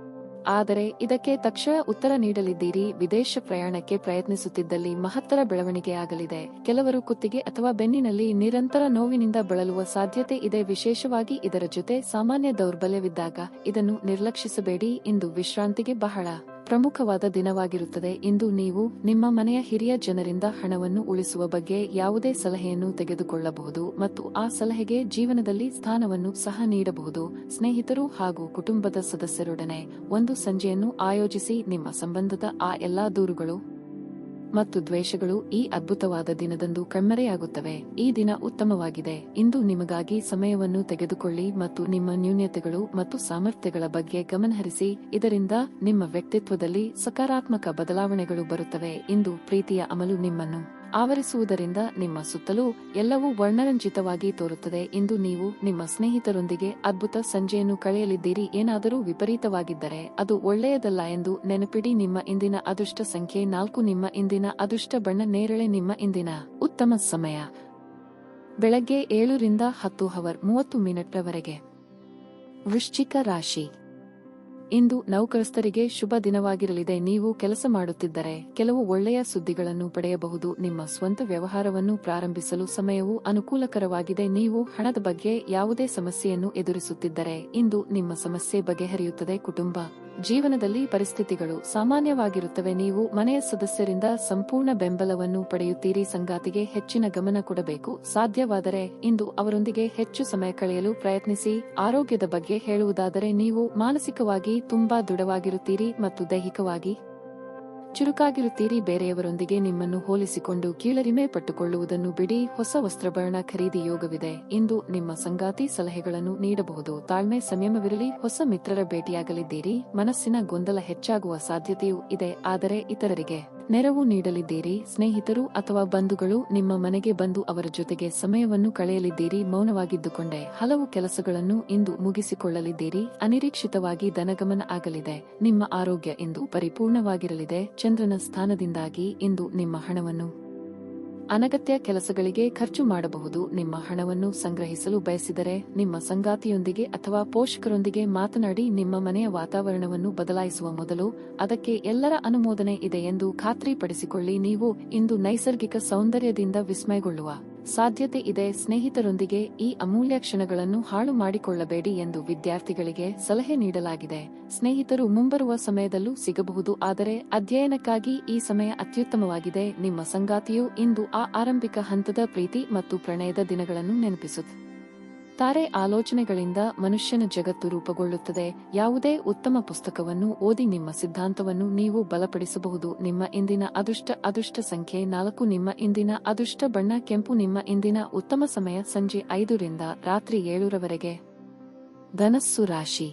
ಆದರೆ ಇದಕ್ಕೆ ತಕ್ಷಣ ಉತ್ತರ ನೀಡಲಿದ್ದೀರಿ. ವಿದೇಶ ಪ್ರಯಾಣಕ್ಕೆ ಪ್ರಯತ್ನಿಸುತ್ತಿದ್ದಲ್ಲಿ ಮಹತ್ತರ ಬೆಳವಣಿಗೆಯಾಗಲಿದೆ. ಕೆಲವರು ಕುತ್ತಿಗೆ ಅಥವಾ ಬೆನ್ನಿನಲ್ಲಿ ನಿರಂತರ ನೋವಿನಿಂದ ಬಳಲುವ ಸಾಧ್ಯತೆ ಇದೆ. ವಿಶೇಷವಾಗಿ ಇದರ ಜೊತೆ ಸಾಮಾನ್ಯ ದೌರ್ಬಲ್ಯವಿದ್ದಾಗ ಇದನ್ನು ನಿರ್ಲಕ್ಷಿಸಬೇಡಿ. ಇಂದು ವಿಶ್ರಾಂತಿಗೆ ಬಹಳ ಪ್ರಮುಖವಾದ ದಿನವಾಗಿರುತ್ತದೆ. ಇಂದು ನೀವು ನಿಮ್ಮ ಮನೆಯ ಹಿರಿಯ ಜನರಿಂದ ಹಣವನ್ನು ಉಳಿಸುವ ಬಗ್ಗೆ ಯಾವುದೇ ಸಲಹೆಯನ್ನು ತೆಗೆದುಕೊಳ್ಳಬಹುದು ಮತ್ತು ಆ ಸಲಹೆಗೆ ಜೀವನದಲ್ಲಿ ಸ್ಥಾನವನ್ನು ಸಹ ನೀಡಬಹುದು. ಸ್ನೇಹಿತರು ಹಾಗೂ ಕುಟುಂಬದ ಸದಸ್ಯರೊಡನೆ ಒಂದು ಸಂಜೆಯನ್ನು ಆಯೋಜಿಸಿ. ನಿಮ್ಮ ಸಂಬಂಧದ ಆ ಎಲ್ಲಾ ದೂರುಗಳು ಮತ್ತು ದ್ವೇಷಗಳು ಈ ಅದ್ಭುತವಾದ ದಿನದಂದು ಕಣ್ಮರೆಯಾಗುತ್ತವೆ. ಈ ದಿನ ಉತ್ತಮವಾಗಿದೆ. ಇಂದು ನಿಮಗಾಗಿ ಸಮಯವನ್ನು ತೆಗೆದುಕೊಳ್ಳಿ ಮತ್ತು ನಿಮ್ಮ ನ್ಯೂನತೆಗಳು ಮತ್ತು ಸಾಮರ್ಥ್ಯಗಳ ಬಗ್ಗೆ ಗಮನಹರಿಸಿ. ಇದರಿಂದ ನಿಮ್ಮ ವ್ಯಕ್ತಿತ್ವದಲ್ಲಿ ಸಕಾರಾತ್ಮಕ ಬದಲಾವಣೆಗಳು ಬರುತ್ತವೆ. ಇಂದು ಪ್ರೀತಿಯ ಅಮಲು ನಿಮ್ಮನ್ನು ಆವರಿಸುವುದರಿಂದ ನಿಮ್ಮ ಸುತ್ತಲೂ ಎಲ್ಲವೂ ವರ್ಣರಂಜಿತವಾಗಿ ತೋರುತ್ತದೆ. ಇಂದು ನೀವು ನಿಮ್ಮ ಸ್ನೇಹಿತರೊಂದಿಗೆ ಅದ್ಭುತ ಸಂಜೆಯನ್ನು ಕಳೆಯಲಿದ್ದೀರಿ. ಏನಾದರೂ ವಿಪರೀತವಾಗಿದ್ದರೆ ಅದು ಒಳ್ಳೆಯದಲ್ಲ ಎಂದು ನೆನಪಿಡಿ. ನಿಮ್ಮ ಇಂದಿನ ಅದೃಷ್ಟ ಸಂಖ್ಯೆ 4. ನಿಮ್ಮ ಇಂದಿನ ಅದೃಷ್ಟ ಬಣ್ಣ ನೇರಳೆ. ನಿಮ್ಮ ಇಂದಿನ ಉತ್ತಮ ಸಮಯ ಬೆಳಗ್ಗೆ 7 ರಿಂದ 10:30 ರವರೆಗೆ. ವೃಶ್ಚಿಕ ರಾಶಿ. ಇಂದು ನೌಕರಸ್ಥರಿಗೆ ಶುಭ ದಿನವಾಗಿರಲಿದೆ. ನೀವು ಕೆಲಸ ಮಾಡುತ್ತಿದ್ದರೆ ಕೆಲವು ಒಳ್ಳೆಯ ಸುದ್ದಿಗಳನ್ನು ಪಡೆಯಬಹುದು. ನಿಮ್ಮ ಸ್ವಂತ ವ್ಯವಹಾರವನ್ನು ಪ್ರಾರಂಭಿಸಲು ಸಮಯವು ಅನುಕೂಲಕರವಾಗಿದೆ. ನೀವು ಹಣದ ಬಗ್ಗೆ ಯಾವುದೇ ಸಮಸ್ಯೆಯನ್ನು ಎದುರಿಸುತ್ತಿದ್ದರೆ ಇಂದು ನಿಮ್ಮ ಸಮಸ್ಯೆ ಬಗೆಹರಿಯುತ್ತದೆ. ಕುಟುಂಬ ಜೀವನದಲ್ಲಿ ಪರಿಸ್ಥಿತಿಗಳು ಸಾಮಾನ್ಯವಾಗಿರುತ್ತವೆ. ನೀವು ಮನೆಯ ಸದಸ್ಯರಿಂದ ಸಂಪೂರ್ಣ ಬೆಂಬಲವನ್ನು ಪಡೆಯುತ್ತೀರಿ. ಸಂಗಾತಿಗೆ ಹೆಚ್ಚಿನ ಗಮನ ಕೊಡಬೇಕು. ಸಾಧ್ಯವಾದರೆ ಇಂದು ಅವರೊಂದಿಗೆ ಹೆಚ್ಚು ಸಮಯ ಕಳೆಯಲು ಪ್ರಯತ್ನಿಸಿ. ಆರೋಗ್ಯದ ಬಗ್ಗೆ ಹೇಳುವುದಾದರೆ ನೀವು ಮಾನಸಿಕವಾಗಿ ತುಂಬಾ ದೃಢವಾಗಿರುತ್ತೀರಿ ಮತ್ತು ದೈಹಿಕವಾಗಿ ಚುರುಕಾಗಿರುತ್ತೀರಿ. ಬೇರೆಯವರೊಂದಿಗೆ ನಿಮ್ಮನ್ನು ಹೋಲಿಸಿಕೊಂಡು ಕೀಳರಿಮೆ ಪಟ್ಟುಕೊಳ್ಳುವುದನ್ನು ಬಿಡಿ. ಹೊಸ ವಸ್ತ್ರಾಭರಣ ಖರೀದಿ ಯೋಗವಿದೆ. ಇಂದು ನಿಮ್ಮ ಸಂಗಾತಿ ಸಲಹೆಗಳನ್ನು ನೀಡಬಹುದು. ತಾಳ್ಮೆ ಸಂಯಮವಿರಲಿ. ಹೊಸ ಮಿತ್ರರ ಭೇಟಿಯಾಗಲಿದ್ದೀರಿ. ಮನಸ್ಸಿನ ಗೊಂದಲ ಹೆಚ್ಚಾಗುವ ಸಾಧ್ಯತೆಯೂ ಇದೆ, ಆದರೆ ಇತರರಿಗೆ ನೆರವು ನೀಡಲಿದ್ದೀರಿ. ಸ್ನೇಹಿತರು ಅಥವಾ ಬಂಧುಗಳು ನಿಮ್ಮ ಮನೆಗೆ ಬಂದು ಅವರ ಜೊತೆಗೆ ಸಮಯವನ್ನು ಕಳೆಯಲಿದ್ದೀರಿ. ಮೌನವಾಗಿದ್ದುಕೊಂಡೇ ಹಲವು ಕೆಲಸಗಳನ್ನು ಇಂದು ಮುಗಿಸಿಕೊಳ್ಳಲಿದ್ದೀರಿ. ಅನಿರೀಕ್ಷಿತವಾಗಿ ಧನಗಮನ ಆಗಲಿದೆ. ನಿಮ್ಮ ಆರೋಗ್ಯ ಇಂದು ಪರಿಪೂರ್ಣವಾಗಿರಲಿದೆ. ಚಂದ್ರನ ಸ್ಥಾನದಿಂದಾಗಿ ಇಂದು ನಿಮ್ಮ ಹಣವನ್ನು ಅನಗತ್ಯ ಕೆಲಸಗಳಿಗೆ ಖರ್ಚು ಮಾಡಬಹುದು. ನಿಮ್ಮ ಹಣವನ್ನು ಸಂಗ್ರಹಿಸಲು ಬಯಸಿದರೆ ನಿಮ್ಮ ಸಂಗಾತಿಯೊಂದಿಗೆ ಅಥವಾ ಪೋಷಕರೊಂದಿಗೆ ಮಾತನಾಡಿ. ನಿಮ್ಮ ಮನೆಯ ವಾತಾವರಣವನ್ನು ಬದಲಾಯಿಸುವ ಮೊದಲು ಅದಕ್ಕೆ ಎಲ್ಲರ ಅನುಮೋದನೆ ಇದೆ ಎಂದು ಖಾತ್ರಿಪಡಿಸಿಕೊಳ್ಳಿ. ನೀವು ಇಂದು ನೈಸರ್ಗಿಕ ಸೌಂದರ್ಯದಿಂದ ವಿಸ್ಮಯಗೊಳ್ಳುವ ಸಾಧ್ಯತೆ ಇದೆ. ಸ್ನೇಹಿತರೊಂದಿಗೆ ಈ ಅಮೂಲ್ಯ ಕ್ಷಣಗಳನ್ನು ಹಾಳು ಮಾಡಿಕೊಳ್ಳಬೇಡಿ ಎಂದು ವಿದ್ಯಾರ್ಥಿಗಳಿಗೆ ಸಲಹೆ ನೀಡಲಾಗಿದೆ. ಸ್ನೇಹಿತರು ಮುಂಬರುವ ಸಮಯದಲ್ಲೂ ಸಿಗಬಹುದು, ಆದರೆ ಅಧ್ಯಯನಕ್ಕಾಗಿ ಈ ಸಮಯ ಅತ್ಯುತ್ತಮವಾಗಿದೆ. ನಿಮ್ಮ ಸಂಗಾತಿಯು ಇಂದು ಆ ಆರಂಭಿಕ ಹಂತದ ಪ್ರೀತಿ ಮತ್ತು ಪ್ರಣಯದ ದಿನಗಳನ್ನು ನೆನಪಿಸುತ್ತಾರೆ. ಆಲೋಚನೆಗಳಿಂದ ಮನುಷ್ಯನ ಜಗತ್ತು ರೂಪುಗೊಳ್ಳುತ್ತದೆ. ಯಾವುದೇ ಉತ್ತಮ ಪುಸ್ತಕವನ್ನು ಓದಿ ನಿಮ್ಮ ಸಿದ್ಧಾಂತವನ್ನು ನೀವು ಬಲಪಡಿಸಬಹುದು. ನಿಮ್ಮ ಇಂದಿನ ಅದೃಷ್ಟ ಸಂಖ್ಯೆ 4. ನಿಮ್ಮ ಇಂದಿನ ಅದೃಷ್ಟ ಬಣ್ಣ ಕೆಂಪು. ನಿಮ್ಮ ಇಂದಿನ ಉತ್ತಮ ಸಮಯ ಸಂಜೆ 5 ರಿಂದ ರಾತ್ರಿ 7 ರವರೆಗೆ. ಧನಸ್ಸು ರಾಶಿ.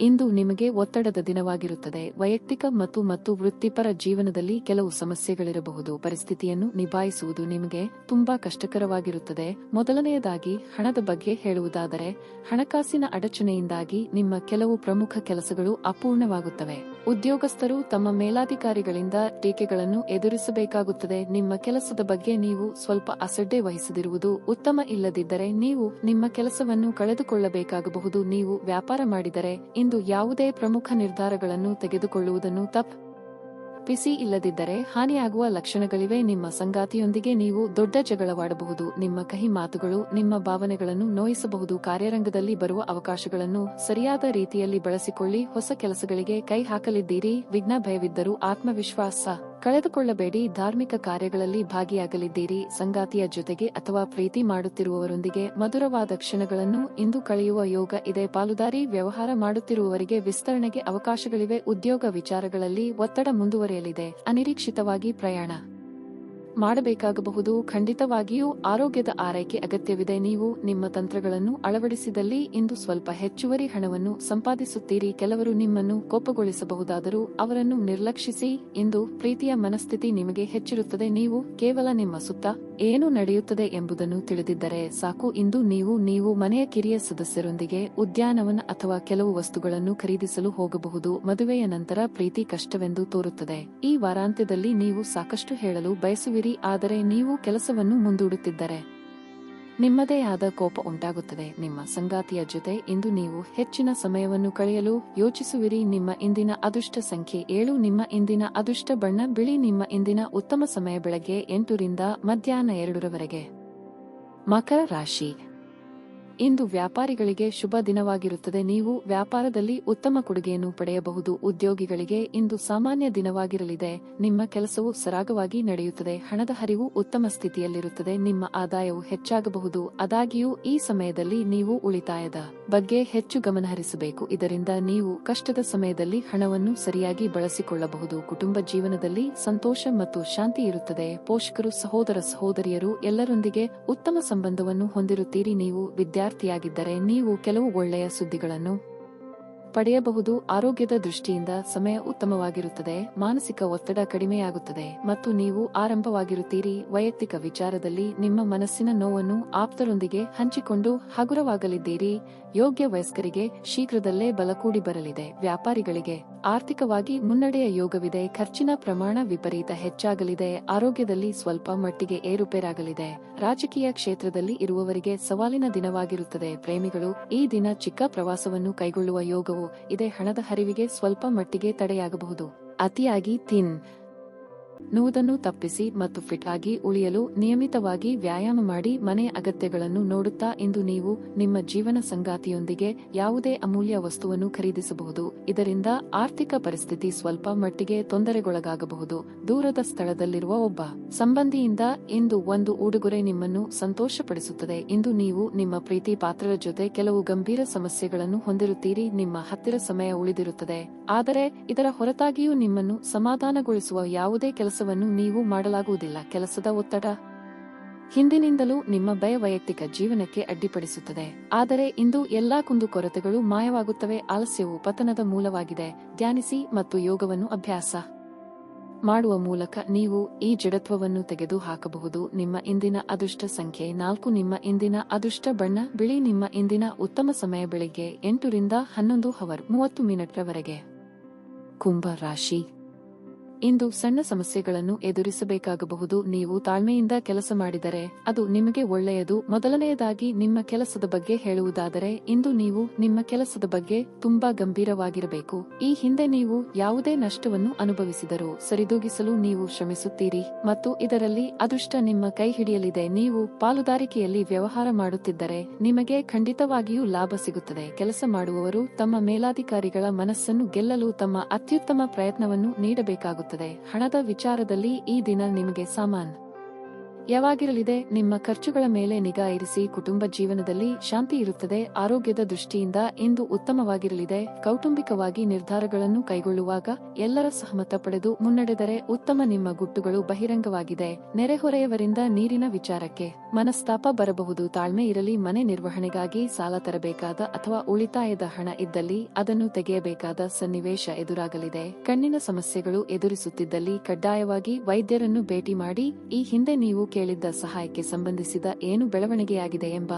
ಇಂದು ನಿಮಗೆ ಒತ್ತಡದ ದಿನವಾಗಿರುತ್ತದೆ. ವೈಯಕ್ತಿಕ ಮತ್ತು ವೃತ್ತಿಪರ ಜೀವನದಲ್ಲಿ ಕೆಲವು ಸಮಸ್ಯೆಗಳಿರಬಹುದು. ಪರಿಸ್ಥಿತಿಯನ್ನು ನಿಭಾಯಿಸುವುದು ನಿಮಗೆ ತುಂಬಾ ಕಷ್ಟಕರವಾಗಿರುತ್ತದೆ. ಮೊದಲನೆಯದಾಗಿ ಹಣದ ಬಗ್ಗೆ ಹೇಳುವುದಾದರೆ ಹಣಕಾಸಿನ ಅಡಚಣೆಯಿಂದಾಗಿ ನಿಮ್ಮ ಕೆಲವು ಪ್ರಮುಖ ಕೆಲಸಗಳು ಅಪೂರ್ಣವಾಗುತ್ತವೆ. ಉದ್ಯೋಗಸ್ಥರು ತಮ್ಮ ಮೇಲಾಧಿಕಾರಿಗಳಿಂದ ಟೀಕೆಗಳನ್ನು ಎದುರಿಸಬೇಕಾಗುತ್ತದೆ. ನಿಮ್ಮ ಕೆಲಸದ ಬಗ್ಗೆ ನೀವು ಸ್ವಲ್ಪ ಅಸಡ್ಡೆ ವಹಿಸದಿರುವುದು ಉತ್ತಮ. ಇಲ್ಲದಿದ್ದರೆ ನೀವು ನಿಮ್ಮ ಕೆಲಸವನ್ನು ಕಳೆದುಕೊಳ್ಳಬೇಕಾಗಬಹುದು. ನೀವು ವ್ಯಾಪಾರ ಮಾಡಿದರೆ ಇಂದು ಯಾವುದೇ ಪ್ರಮುಖ ನಿರ್ಧಾರಗಳನ್ನು ತೆಗೆದುಕೊಳ್ಳುವುದನ್ನು ತಪ್ಪಿಸಿ. ಇಲ್ಲದಿದ್ದರೆ ಹಾನಿಯಾಗುವ ಲಕ್ಷಣಗಳಿವೆ. ನಿಮ್ಮ ಸಂಗಾತಿಯೊಂದಿಗೆ ನೀವು ದೊಡ್ಡ ಜಗಳವಾಡಬಹುದು. ನಿಮ್ಮ ಕಹಿ ಮಾತುಗಳು ನಿಮ್ಮ ಭಾವನೆಗಳನ್ನು ನೋಯಿಸಬಹುದು. ಕಾರ್ಯರಂಗದಲ್ಲಿ ಬರುವ ಅವಕಾಶಗಳನ್ನು ಸರಿಯಾದ ರೀತಿಯಲ್ಲಿ ಬಳಸಿಕೊಳ್ಳಿ. ಹೊಸ ಕೆಲಸಗಳಿಗೆ ಕೈ ಹಾಕಲಿದ್ದೀರಿ. ವಿಘ್ನ ಭಯವಿದ್ದರೂ ಆತ್ಮವಿಶ್ವಾಸ ಕಳೆದುಕೊಳ್ಳಬೇಡಿ. ಧಾರ್ಮಿಕ ಕಾರ್ಯಗಳಲ್ಲಿ ಭಾಗಿಯಾಗಲಿದ್ದೀರಿ. ಸಂಗಾತಿಯ ಜೊತೆಗೆ ಅಥವಾ ಪ್ರೀತಿ ಮಾಡುತ್ತಿರುವವರೊಂದಿಗೆ ಮಧುರವಾದ ಕ್ಷಣಗಳನ್ನು ಇಂದು ಕಳೆಯುವ ಯೋಗ ಇದೆ. ಪಾಲುದಾರಿ ವ್ಯವಹಾರ ಮಾಡುತ್ತಿರುವವರಿಗೆ ವಿಸ್ತರಣೆಗೆ ಅವಕಾಶಗಳಿವೆ. ಉದ್ಯೋಗ ವಿಚಾರಗಳಲ್ಲಿ ಒತ್ತಡ ಮುಂದುವರಿಯಲಿದೆ. ಅನಿರೀಕ್ಷಿತವಾಗಿ ಪ್ರಯಾಣ ಮಾಡಬೇಕಾಗಬಹುದು. ಖಂಡಿತವಾಗಿಯೂ ಆರೋಗ್ಯದ ಆರೈಕೆ ಅಗತ್ಯವಿದೆ. ನೀವು ನಿಮ್ಮ ತಂತ್ರಗಳನ್ನು ಅಳವಡಿಸಿದಲ್ಲಿ ಇಂದು ಸ್ವಲ್ಪ ಹೆಚ್ಚುವರಿ ಹಣವನ್ನು ಸಂಪಾದಿಸುತ್ತೀರಿ. ಕೆಲವರು ನಿಮ್ಮನ್ನು ಕೋಪಗೊಳಿಸಬಹುದಾದರೂ ಅವರನ್ನು ನಿರ್ಲಕ್ಷಿಸಿ. ಇಂದು ಪ್ರೀತಿಯ ಮನಸ್ಥಿತಿ ನಿಮಗೆ ಹೆಚ್ಚಿರುತ್ತದೆ. ನೀವು ಕೇವಲ ನಿಮ್ಮ ಸುತ್ತ ಏನು ನಡೆಯುತ್ತದೆ ಎಂಬುದನ್ನು ತಿಳಿದಿದ್ದರೆ ಸಾಕು. ಇಂದು ನೀವು ಮನೆಯ ಕಿರಿಯ ಸದಸ್ಯರೊಂದಿಗೆ ಉದ್ಯಾನವನ ಅಥವಾ ಕೆಲವು ವಸ್ತುಗಳನ್ನು ಖರೀದಿಸಲು ಹೋಗಬಹುದು. ಮದುವೆಯ ನಂತರ ಪ್ರೀತಿ ಕಷ್ಟವೆಂದು ತೋರುತ್ತದೆ. ಈ ವಾರಾಂತ್ಯದಲ್ಲಿ ನೀವು ಸಾಕಷ್ಟು ಹೇಳಲು ಬಯಸುವಿರಿ, ಆದರೆ ನೀವು ಕೆಲಸವನ್ನು ಮುಂದೂಡುತ್ತಿದ್ದರೆ ನಿಮ್ಮದೇ ಆದ ಕೋಪ ಉಂಟಾಗುತ್ತದೆ. ನಿಮ್ಮ ಸಂಗಾತಿಯ ಜೊತೆ ಇಂದು ನೀವು ಹೆಚ್ಚಿನ ಸಮಯವನ್ನು ಕಳೆಯಲು ಯೋಚಿಸುವಿರಿ. ನಿಮ್ಮ ಇಂದಿನ ಅದೃಷ್ಟ ಸಂಖ್ಯೆ 7. ನಿಮ್ಮ ಇಂದಿನ ಅದೃಷ್ಟ ಬಣ್ಣ ಬಿಳಿ. ನಿಮ್ಮ ಇಂದಿನ ಉತ್ತಮ ಸಮಯ ಬೆಳಗ್ಗೆ 8 ರಿಂದ ಮಧ್ಯಾಹ್ನ 2 ರವರೆಗೆ. ಮಕರ ರಾಶಿ. ಇಂದು ವ್ಯಾಪಾರಿಗಳಿಗೆ ಶುಭ ದಿನವಾಗಿರುತ್ತದೆ. ನೀವು ವ್ಯಾಪಾರದಲ್ಲಿ ಉತ್ತಮ ಕೊಡುಗೆಯನ್ನು ಪಡೆಯಬಹುದು. ಉದ್ಯೋಗಿಗಳಿಗೆ ಇಂದು ಸಾಮಾನ್ಯ ದಿನವಾಗಿರಲಿದೆ. ನಿಮ್ಮ ಕೆಲಸವು ಸರಾಗವಾಗಿ ನಡೆಯುತ್ತದೆ. ಹಣದ ಹರಿವು ಉತ್ತಮ ಸ್ಥಿತಿಯಲ್ಲಿರುತ್ತದೆ. ನಿಮ್ಮ ಆದಾಯವು ಹೆಚ್ಚಾಗಬಹುದು. ಆದಾಗ್ಯೂ ಈ ಸಮಯದಲ್ಲಿ ನೀವು ಉಳಿತಾಯದ ಬಗ್ಗೆ ಹೆಚ್ಚು ಗಮನಹರಿಸಬೇಕು. ಇದರಿಂದ ನೀವು ಕಷ್ಟದ ಸಮಯದಲ್ಲಿ ಹಣವನ್ನು ಸರಿಯಾಗಿ ಬಳಸಿಕೊಳ್ಳಬಹುದು. ಕುಟುಂಬ ಜೀವನದಲ್ಲಿ ಸಂತೋಷ ಮತ್ತು ಶಾಂತಿ ಇರುತ್ತದೆ. ಪೋಷಕರು, ಸಹೋದರ ಸಹೋದರಿಯರು ಎಲ್ಲರೊಂದಿಗೆ ಉತ್ತಮ ಸಂಬಂಧವನ್ನು ಹೊಂದಿರುತ್ತೀರಿ. ನೀವು ವಿದ್ಯಾರ್ಥಿಯಾಗಿದ್ದರೆ ನೀವು ಕೆಲವು ಒಳ್ಳೆಯ ಸುದ್ದಿಗಳನ್ನು ಪಡೆಯಬಹುದು. ಆರೋಗ್ಯದ ದೃಷ್ಟಿಯಿಂದ ಸಮಯ ಉತ್ತಮವಾಗಿರುತ್ತದೆ, ಮಾನಸಿಕ ಒತ್ತಡ ಕಡಿಮೆಯಾಗುತ್ತದೆ ಮತ್ತು ನೀವು ಆರಂಭವಾಗಿರುತ್ತೀರಿ. ವೈಯಕ್ತಿಕ ವಿಚಾರದಲ್ಲಿ ನಿಮ್ಮ ಮನಸ್ಸಿನ ನೋವನ್ನು ಆಪ್ತರೊಂದಿಗೆ ಹಂಚಿಕೊಂಡು ಹಗುರವಾಗಲಿದ್ದೀರಿ. ಯೋಗ್ಯ ವಯಸ್ಕರಿಗೆ ಶೀಘ್ರದಲ್ಲೇ ಬಲ ಕೂಡಿ ಬರಲಿದೆ. ವ್ಯಾಪಾರಿಗಳಿಗೆ ಆರ್ಥಿಕವಾಗಿ ಮುನ್ನಡೆಯ ಯೋಗವಿದೆ. ಖರ್ಚಿನ ಪ್ರಮಾಣ ವಿಪರೀತ ಹೆಚ್ಚಾಗಲಿದೆ. ಆರೋಗ್ಯದಲ್ಲಿ ಸ್ವಲ್ಪ ಮಟ್ಟಿಗೆ ಏರುಪೇರಾಗಲಿದೆ. ರಾಜಕೀಯ ಕ್ಷೇತ್ರದಲ್ಲಿ ಇರುವವರಿಗೆ ಸವಾಲಿನ ದಿನವಾಗಿರುತ್ತದೆ. ಪ್ರೇಮಿಗಳು ಈ ದಿನ ಚಿಕ್ಕ ಪ್ರವಾಸವನ್ನು ಕೈಗೊಳ್ಳುವ ಯೋಗವು ಇದೆ. ಹಣದ ಹರಿವಿಗೆ ಸ್ವಲ್ಪ ಮಟ್ಟಿಗೆ ತಡೆಯಾಗಬಹುದು. ಅತಿಯಾಗಿ ನುವುದನ್ನು ತಪ್ಪಿಸಿ ಮತ್ತು ಫಿಟ್ ಆಗಿ ಉಳಿಯಲು ನಿಯಮಿತವಾಗಿ ವ್ಯಾಯಾಮ ಮಾಡಿ. ಮನೆಯ ಅಗತ್ಯಗಳನ್ನು ನೋಡುತ್ತಾ ಇಂದು ನೀವು ನಿಮ್ಮ ಜೀವನ ಸಂಗಾತಿಯೊಂದಿಗೆ ಯಾವುದೇ ಅಮೂಲ್ಯ ವಸ್ತುವನ್ನು ಖರೀದಿಸಬಹುದು. ಇದರಿಂದ ಆರ್ಥಿಕ ಪರಿಸ್ಥಿತಿ ಸ್ವಲ್ಪ ಮಟ್ಟಿಗೆ ತೊಂದರೆಗೊಳಗಾಗಬಹುದು. ದೂರದ ಸ್ಥಳದಲ್ಲಿರುವ ಒಬ್ಬ ಸಂಬಂಧಿಯಿಂದ ಇಂದು ಒಂದು ಉಡುಗೊರೆ ನಿಮ್ಮನ್ನು ಸಂತೋಷಪಡಿಸುತ್ತದೆ. ಇಂದು ನೀವು ನಿಮ್ಮ ಪ್ರೀತಿ ಪಾತ್ರರ ಜೊತೆ ಕೆಲವು ಗಂಭೀರ ಸಮಸ್ಯೆಗಳನ್ನು ಹೊಂದಿರುತ್ತೀರಿ. ನಿಮ್ಮ ಹತ್ತಿರ ಸಮಯ ಉಳಿದಿರುತ್ತದೆ, ಆದರೆ ಇದರ ಹೊರತಾಗಿಯೂ ನಿಮ್ಮನ್ನು ಸಮಾಧಾನಗೊಳಿಸುವ ಯಾವುದೇ ಕೆಲಸವನ್ನು ನೀವು ಮಾಡಲಾಗುವುದಿಲ್ಲ. ಕೆಲಸದ ಒತ್ತಡ ಹಿಂದಿನಿಂದಲೂ ನಿಮ್ಮ ವೈಯಕ್ತಿಕ ಜೀವನಕ್ಕೆ ಅಡ್ಡಿಪಡಿಸುತ್ತದೆ, ಆದರೆ ಇಂದು ಎಲ್ಲಾ ಕುಂದುಕೊರತೆಗಳು ಮಾಯವಾಗುತ್ತವೆ. ಆಲಸ್ಯವು ಪತನದ ಮೂಲವಾಗಿದೆ. ಧ್ಯಾನಿಸಿ ಮತ್ತು ಯೋಗವನ್ನು ಅಭ್ಯಾಸ ಮಾಡುವ ಮೂಲಕ ನೀವು ಈ ಜಡತ್ವವನ್ನು ತೆಗೆದು ಹಾಕಬಹುದು. ನಿಮ್ಮ ಇಂದಿನ ಅದೃಷ್ಟ ಸಂಖ್ಯೆ 4. ನಿಮ್ಮ ಇಂದಿನ ಅದೃಷ್ಟ ಬಣ್ಣ ಬಿಳಿ. ನಿಮ್ಮ ಇಂದಿನ ಉತ್ತಮ ಸಮಯ ಬೆಳಿಗ್ಗೆ 8 ರಿಂದ 11:30 ರವರೆಗೆ. ಕುಂಭ ರಾಶಿ. ಇಂದು ಸಣ್ಣ ಸಮಸ್ಯೆಗಳನ್ನು ಎದುರಿಸಬೇಕಾಗಬಹುದು. ನೀವು ತಾಳ್ಮೆಯಿಂದ ಕೆಲಸ ಮಾಡಿದರೆ ಅದು ನಿಮಗೆ ಒಳ್ಳೆಯದು. ಮೊದಲನೆಯದಾಗಿ ನಿಮ್ಮ ಕೆಲಸದ ಬಗ್ಗೆ ಹೇಳುವುದಾದರೆ, ಇಂದು ನೀವು ನಿಮ್ಮ ಕೆಲಸದ ಬಗ್ಗೆ ತುಂಬಾ ಗಂಭೀರವಾಗಿರಬೇಕು. ಈ ಹಿಂದೆ ನೀವು ಯಾವುದೇ ನಷ್ಟವನ್ನು ಅನುಭವಿಸಿದರೂ ಸರಿದೂಗಿಸಲು ನೀವು ಶ್ರಮಿಸುತ್ತೀರಿ ಮತ್ತು ಇದರಲ್ಲಿ ಅದೃಷ್ಟ ನಿಮ್ಮ ಕೈ ಹಿಡಿಯಲಿದೆ. ನೀವು ಪಾಲುದಾರಿಕೆಯಲ್ಲಿ ವ್ಯವಹಾರ ಮಾಡುತ್ತಿದ್ದರೆ ನಿಮಗೆ ಖಂಡಿತವಾಗಿಯೂ ಲಾಭ ಸಿಗುತ್ತದೆ. ಕೆಲಸ ಮಾಡುವವರು ತಮ್ಮ ಮೇಲಾಧಿಕಾರಿಗಳ ಮನಸ್ಸನ್ನು ಗೆಲ್ಲಲು ತಮ್ಮ ಅತ್ಯುತ್ತಮ ಪ್ರಯತ್ನವನ್ನು ನೀಡಬೇಕಾಗುತ್ತದೆ. ಹಣದ ವಿಚಾರದಲ್ಲಿ ಈ ದಿನ ನಿಮಗೆ ಯಾವಾಗಿರಲಿದೆ. ನಿಮ್ಮ ಖರ್ಚುಗಳ ಮೇಲೆ ನಿಗಾ ಇರಿಸಿ. ಕುಟುಂಬ ಜೀವನದಲ್ಲಿ ಶಾಂತಿ ಇರುತ್ತದೆ. ಆರೋಗ್ಯದ ದೃಷ್ಟಿಯಿಂದ ಇಂದು ಉತ್ತಮವಾಗಿರಲಿದೆ. ಕೌಟುಂಬಿಕವಾಗಿ ನಿರ್ಧಾರಗಳನ್ನು ಕೈಗೊಳ್ಳುವಾಗ ಎಲ್ಲರ ಸಹಮತ ಪಡೆದು ಮುನ್ನಡೆದರೆ ಉತ್ತಮ. ನಿಮ್ಮ ಗುಟ್ಟುಗಳು ಬಹಿರಂಗವಾಗಿದೆ. ನೆರೆಹೊರೆಯವರಿಂದ ನೀರಿನ ವಿಚಾರಕ್ಕೆ ಮನಸ್ತಾಪ ಬರಬಹುದು. ತಾಳ್ಮೆ ಇರಲಿ. ಮನೆ ನಿರ್ವಹಣೆಗಾಗಿ ಸಾಲ ತರಬೇಕಾದ ಅಥವಾ ಉಳಿತಾಯದ ಹಣ ಇದ್ದಲ್ಲಿ ಅದನ್ನು ತೆಗೆಯಬೇಕಾದ ಸನ್ನಿವೇಶ ಎದುರಾಗಲಿದೆ. ಕಣ್ಣಿನ ಸಮಸ್ಯೆಗಳು ಎದುರಿಸುತ್ತಿದ್ದಲ್ಲಿ ಕಡ್ಡಾಯವಾಗಿ ವೈದ್ಯರನ್ನು ಭೇಟಿ ಮಾಡಿ. ಈ ಹಿಂದೆ ನೀವು ಕೇಳಿದ್ದ ಸಹಾಯಕ್ಕೆ ಸಂಬಂಧಿಸಿದ ಏನು ಬೆಳವಣಿಗೆಯಾಗಿದೆ ಎಂಬ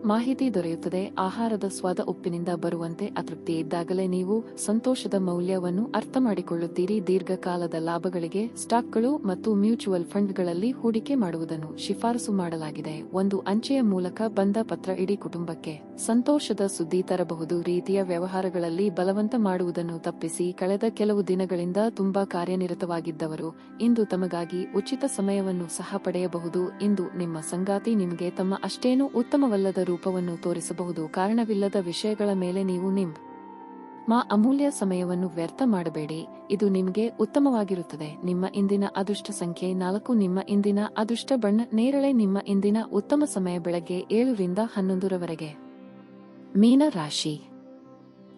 ಮಾಹಿತಿ ದೊರೆಯುತ್ತದೆ. ಆಹಾರದ ಸ್ವಾದ ಉಪ್ಪಿನಿಂದ ಬರುವಂತೆ ಅತೃಪ್ತಿ ಇದ್ದಾಗಲೇ ನೀವು ಸಂತೋಷದ ಮೌಲ್ಯವನ್ನು ಅರ್ಥ ಮಾಡಿಕೊಳ್ಳುತ್ತೀರಿ. ದೀರ್ಘಕಾಲದ ಲಾಭಗಳಿಗೆ ಸ್ಟಾಕ್ಗಳು ಮತ್ತು ಮ್ಯೂಚುವಲ್ ಫಂಡ್ಗಳಲ್ಲಿ ಹೂಡಿಕೆ ಮಾಡುವುದನ್ನು ಶಿಫಾರಸು ಮಾಡಲಾಗಿದೆ. ಒಂದು ಅಂಚೆಯ ಮೂಲಕ ಬಂದ ಪತ್ರ ಇಡೀ ಕುಟುಂಬಕ್ಕೆ ಸಂತೋಷದ ಸುದ್ದಿ ತರಬಹುದು. ರೀತಿಯ ವ್ಯವಹಾರಗಳಲ್ಲಿ ಬಲವಂತ ಮಾಡುವುದನ್ನು ತಪ್ಪಿಸಿ. ಕಳೆದ ಕೆಲವು ದಿನಗಳಿಂದ ತುಂಬಾ ಕಾರ್ಯನಿರತವಾಗಿದ್ದವರು ಇಂದು ತಮಗಾಗಿ ಉಚಿತ ಸಮಯವನ್ನು ಸಹ ಪಡೆಯಬಹುದು. ಇಂದು ನಿಮ್ಮ ಸಂಗಾತಿ ನಿಮಗೆ ತಮ್ಮ ಅಷ್ಟೇನೂ ಉತ್ತಮವಲ್ಲದ ರೂಪವನ್ನು ತೋರಿಸಬಹುದು. ಕಾರಣವಿಲ್ಲದ ವಿಷಯಗಳ ಮೇಲೆ ನೀವು ನಿಮ್ಮ ಅಮೂಲ್ಯ ಸಮಯವನ್ನು ವ್ಯರ್ಥ ಮಾಡಬೇಡಿ. ಇದು ನಿಮಗೆ ಉತ್ತಮವಾಗಿರುತ್ತದೆ. ನಿಮ್ಮ ಇಂದಿನ ಅದೃಷ್ಟ ಸಂಖ್ಯೆ 4. ನಿಮ್ಮ ಇಂದಿನ ಅದೃಷ್ಟ ಬಣ್ಣ ನೇರಳೆ. ನಿಮ್ಮ ಇಂದಿನ ಉತ್ತಮ ಸಮಯ ಬೆಳಗ್ಗೆ 7 ರಿಂದ 11 ರವರೆಗೆ. ಮೀನ ರಾಶಿ.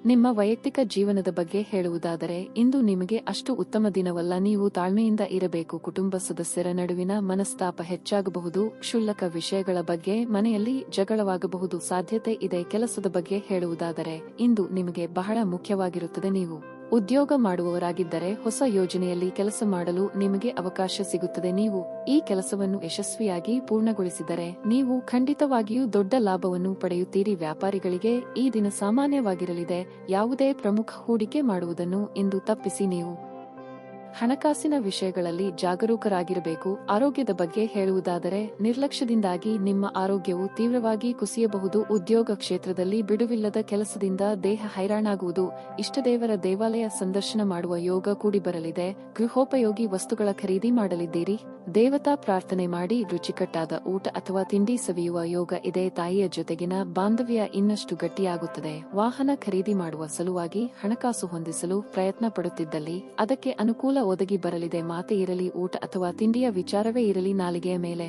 ನಿಮ್ಮ ವೈಯಕ್ತಿಕ ಜೀವನದ ಬಗ್ಗೆ ಹೇಳುವುದಾದರೆ, ಇಂದು ನಿಮಗೆ ಅಷ್ಟು ಉತ್ತಮ ದಿನವಲ್ಲ. ನೀವು ತಾಳ್ಮೆಯಿಂದ ಇರಬೇಕು. ಕುಟುಂಬ ಸದಸ್ಯರ ನಡುವಿನ ಮನಸ್ತಾಪ ಹೆಚ್ಚಾಗಬಹುದು. ಕ್ಷುಲ್ಲಕ ವಿಷಯಗಳ ಬಗ್ಗೆ ಮನೆಯಲ್ಲಿ ಜಗಳವಾಗಬಹುದು ಸಾಧ್ಯತೆ ಇದೆ. ಕೆಲಸದ ಬಗ್ಗೆ ಹೇಳುವುದಾದರೆ, ಇಂದು ನಿಮಗೆ ಬಹಳ ಮುಖ್ಯವಾಗಿರುತ್ತದೆ. ನೀವು ಉದ್ಯೋಗ ಮಾಡುವವರಾಗಿದ್ದರೆ ಹೊಸ ಯೋಜನೆಯಲ್ಲಿ ಕೆಲಸ ಮಾಡಲು ನಿಮಗೆ ಅವಕಾಶ ಸಿಗುತ್ತದೆ. ನೀವು ಈ ಕೆಲಸವನ್ನು ಯಶಸ್ವಿಯಾಗಿ ಪೂರ್ಣಗೊಳಿಸಿದರೆ ನೀವು ಖಂಡಿತವಾಗಿಯೂ ದೊಡ್ಡ ಲಾಭವನ್ನು ಪಡೆಯುತ್ತೀರಿ. ವ್ಯಾಪಾರಿಗಳಿಗೆ ಈ ದಿನ ಸಾಮಾನ್ಯವಾಗಿರಲಿದೆ. ಯಾವುದೇ ಪ್ರಮುಖ ಹೂಡಿಕೆ ಮಾಡುವುದನ್ನು ಇಂದು ತಪ್ಪಿಸಿ. ನೀವು ಹಣಕಾಸಿನ ವಿಷಯಗಳಲ್ಲಿ ಜಾಗರೂಕರಾಗಿರಬೇಕು. ಆರೋಗ್ಯದ ಬಗ್ಗೆ ಹೇಳುವುದಾದರೆ, ನಿರ್ಲಕ್ಷ್ಯದಿಂದಾಗಿ ನಿಮ್ಮ ಆರೋಗ್ಯವು ತೀವ್ರವಾಗಿ ಕುಸಿಯಬಹುದು. ಉದ್ಯೋಗ ಕ್ಷೇತ್ರದಲ್ಲಿ ಬಿಡುವಿಲ್ಲದ ಕೆಲಸದಿಂದ ದೇಹ ಹೈರಾಣಾಗುವುದು. ಇಷ್ಟದೇವರ ದೇವಾಲಯ ಸಂದರ್ಶನ ಮಾಡುವ ಯೋಗ ಕೂಡಿ ಬರಲಿದೆ. ಗೃಹೋಪಯೋಗಿ ವಸ್ತುಗಳ ಖರೀದಿ ಮಾಡಲಿದ್ದೀರಿ. ದೇವತಾ ಪ್ರಾರ್ಥನೆ ಮಾಡಿ ರುಚಿಕಟ್ಟಾದ ಊಟ ಅಥವಾ ತಿಂಡಿ ಸವಿಯುವ ಯೋಗ ಇದೆ. ತಾಯಿಯ ಜೊತೆಗಿನ ಬಾಂಧವ್ಯ ಇನ್ನಷ್ಟು ಗಟ್ಟಿಯಾಗುತ್ತದೆ. ವಾಹನ ಖರೀದಿ ಮಾಡುವ ಸಲುವಾಗಿ ಹಣಕಾಸು ಹೊಂದಿಸಲು ಪ್ರಯತ್ನ ಪಡುತ್ತಿದ್ದಲ್ಲಿ ಅದಕ್ಕೆ ಅನುಕೂಲ ಒದಗಿ ಬರಲಿದೆ. ಮಾತೆ ಇರಲಿ, ಊಟ ಅಥವಾ ತಿಂಡಿಯ ವಿಚಾರವೇ ಇರಲಿ, ನಾಲಿಗೆಯ ಮೇಲೆ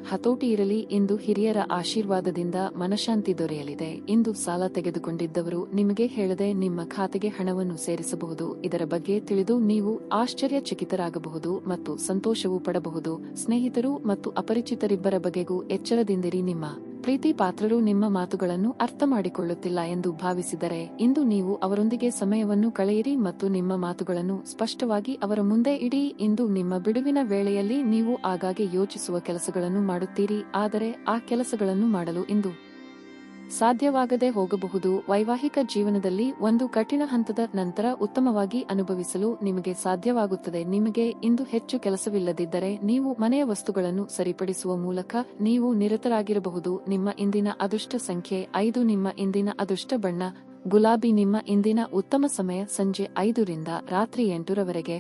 ಹತೋಟಿ ಇರಲಿ. ಇಂದು ಹಿರಿಯರ ಆಶೀರ್ವಾದದಿಂದ ಮನಶಾಂತಿ ದೊರೆಯಲಿದೆ. ಇಂದು ಸಾಲ ತೆಗೆದುಕೊಂಡಿದ್ದವರು ನಿಮಗೆ ಹೇಳದೆ ನಿಮ್ಮ ಖಾತೆಗೆ ಹಣವನ್ನು ಸೇರಿಸಬಹುದು. ಇದರ ಬಗ್ಗೆ ತಿಳಿದು ನೀವು ಆಶ್ಚರ್ಯಚಕಿತರಾಗಬಹುದು ಮತ್ತು ಸಂತೋಷವೂ ಪಡಬಹುದು. ಸ್ನೇಹಿತರು ಮತ್ತು ಅಪರಿಚಿತರಿಬ್ಬರ ಬಗೆಗೂ ಎಚ್ಚರದಿಂದಿರಿ. ನಿಮ್ಮ ಪ್ರೀತಿ ಪಾತ್ರರು ನಿಮ್ಮ ಮಾತುಗಳನ್ನು ಅರ್ಥಮಾಡಿಕೊಳ್ಳುತ್ತಿಲ್ಲ ಎಂದು ಭಾವಿಸಿದರೆ ಇಂದು ನೀವು ಅವರೊಂದಿಗೆ ಸಮಯವನ್ನು ಕಳೆಯಿರಿ ಮತ್ತು ನಿಮ್ಮ ಮಾತುಗಳನ್ನು ಸ್ಪಷ್ಟವಾಗಿ ಅವರ ಮುಂದೆ ಇಡಿ. ಇಂದು ನಿಮ್ಮ ಬಿಡುವಿನ ವೇಳೆಯಲ್ಲಿ ನೀವು ಆಗಾಗ್ಗೆ ಯೋಚಿಸುವ ಕೆಲಸಗಳನ್ನು ಮಾಡುತ್ತೀರಿ, ಆದರೆ ಆ ಕೆಲಸಗಳನ್ನು ಮಾಡಲು ಇಂದು ಸಾಧ್ಯವಾಗದೆ ಹೋಗಬಹುದು. ವೈವಾಹಿಕ ಜೀವನದಲ್ಲಿ ಒಂದು ಕಠಿಣ ಹಂತದ ನಂತರ ಉತ್ತಮವಾಗಿ ಅನುಭವಿಸಲು ನಿಮಗೆ ಸಾಧ್ಯವಾಗುತ್ತದೆ. ನಿಮಗೆ ಇಂದು ಹೆಚ್ಚು ಕೆಲಸವಿಲ್ಲದಿದ್ದರೆ ನೀವು ಮನೆಯ ವಸ್ತುಗಳನ್ನು ಸರಿಪಡಿಸುವ ಮೂಲಕ ನೀವು ನಿರತರಾಗಿರಬಹುದು. ನಿಮ್ಮ ಇಂದಿನ ಅದೃಷ್ಟ ಸಂಖ್ಯೆ 5. ನಿಮ್ಮ ಇಂದಿನ ಅದೃಷ್ಟ ಬಣ್ಣ ಗುಲಾಬಿ. ನಿಮ್ಮ ಇಂದಿನ ಉತ್ತಮ ಸಮಯ ಸಂಜೆ 5 ರಿಂದ ರಾತ್ರಿ 8 ರವರೆಗೆ.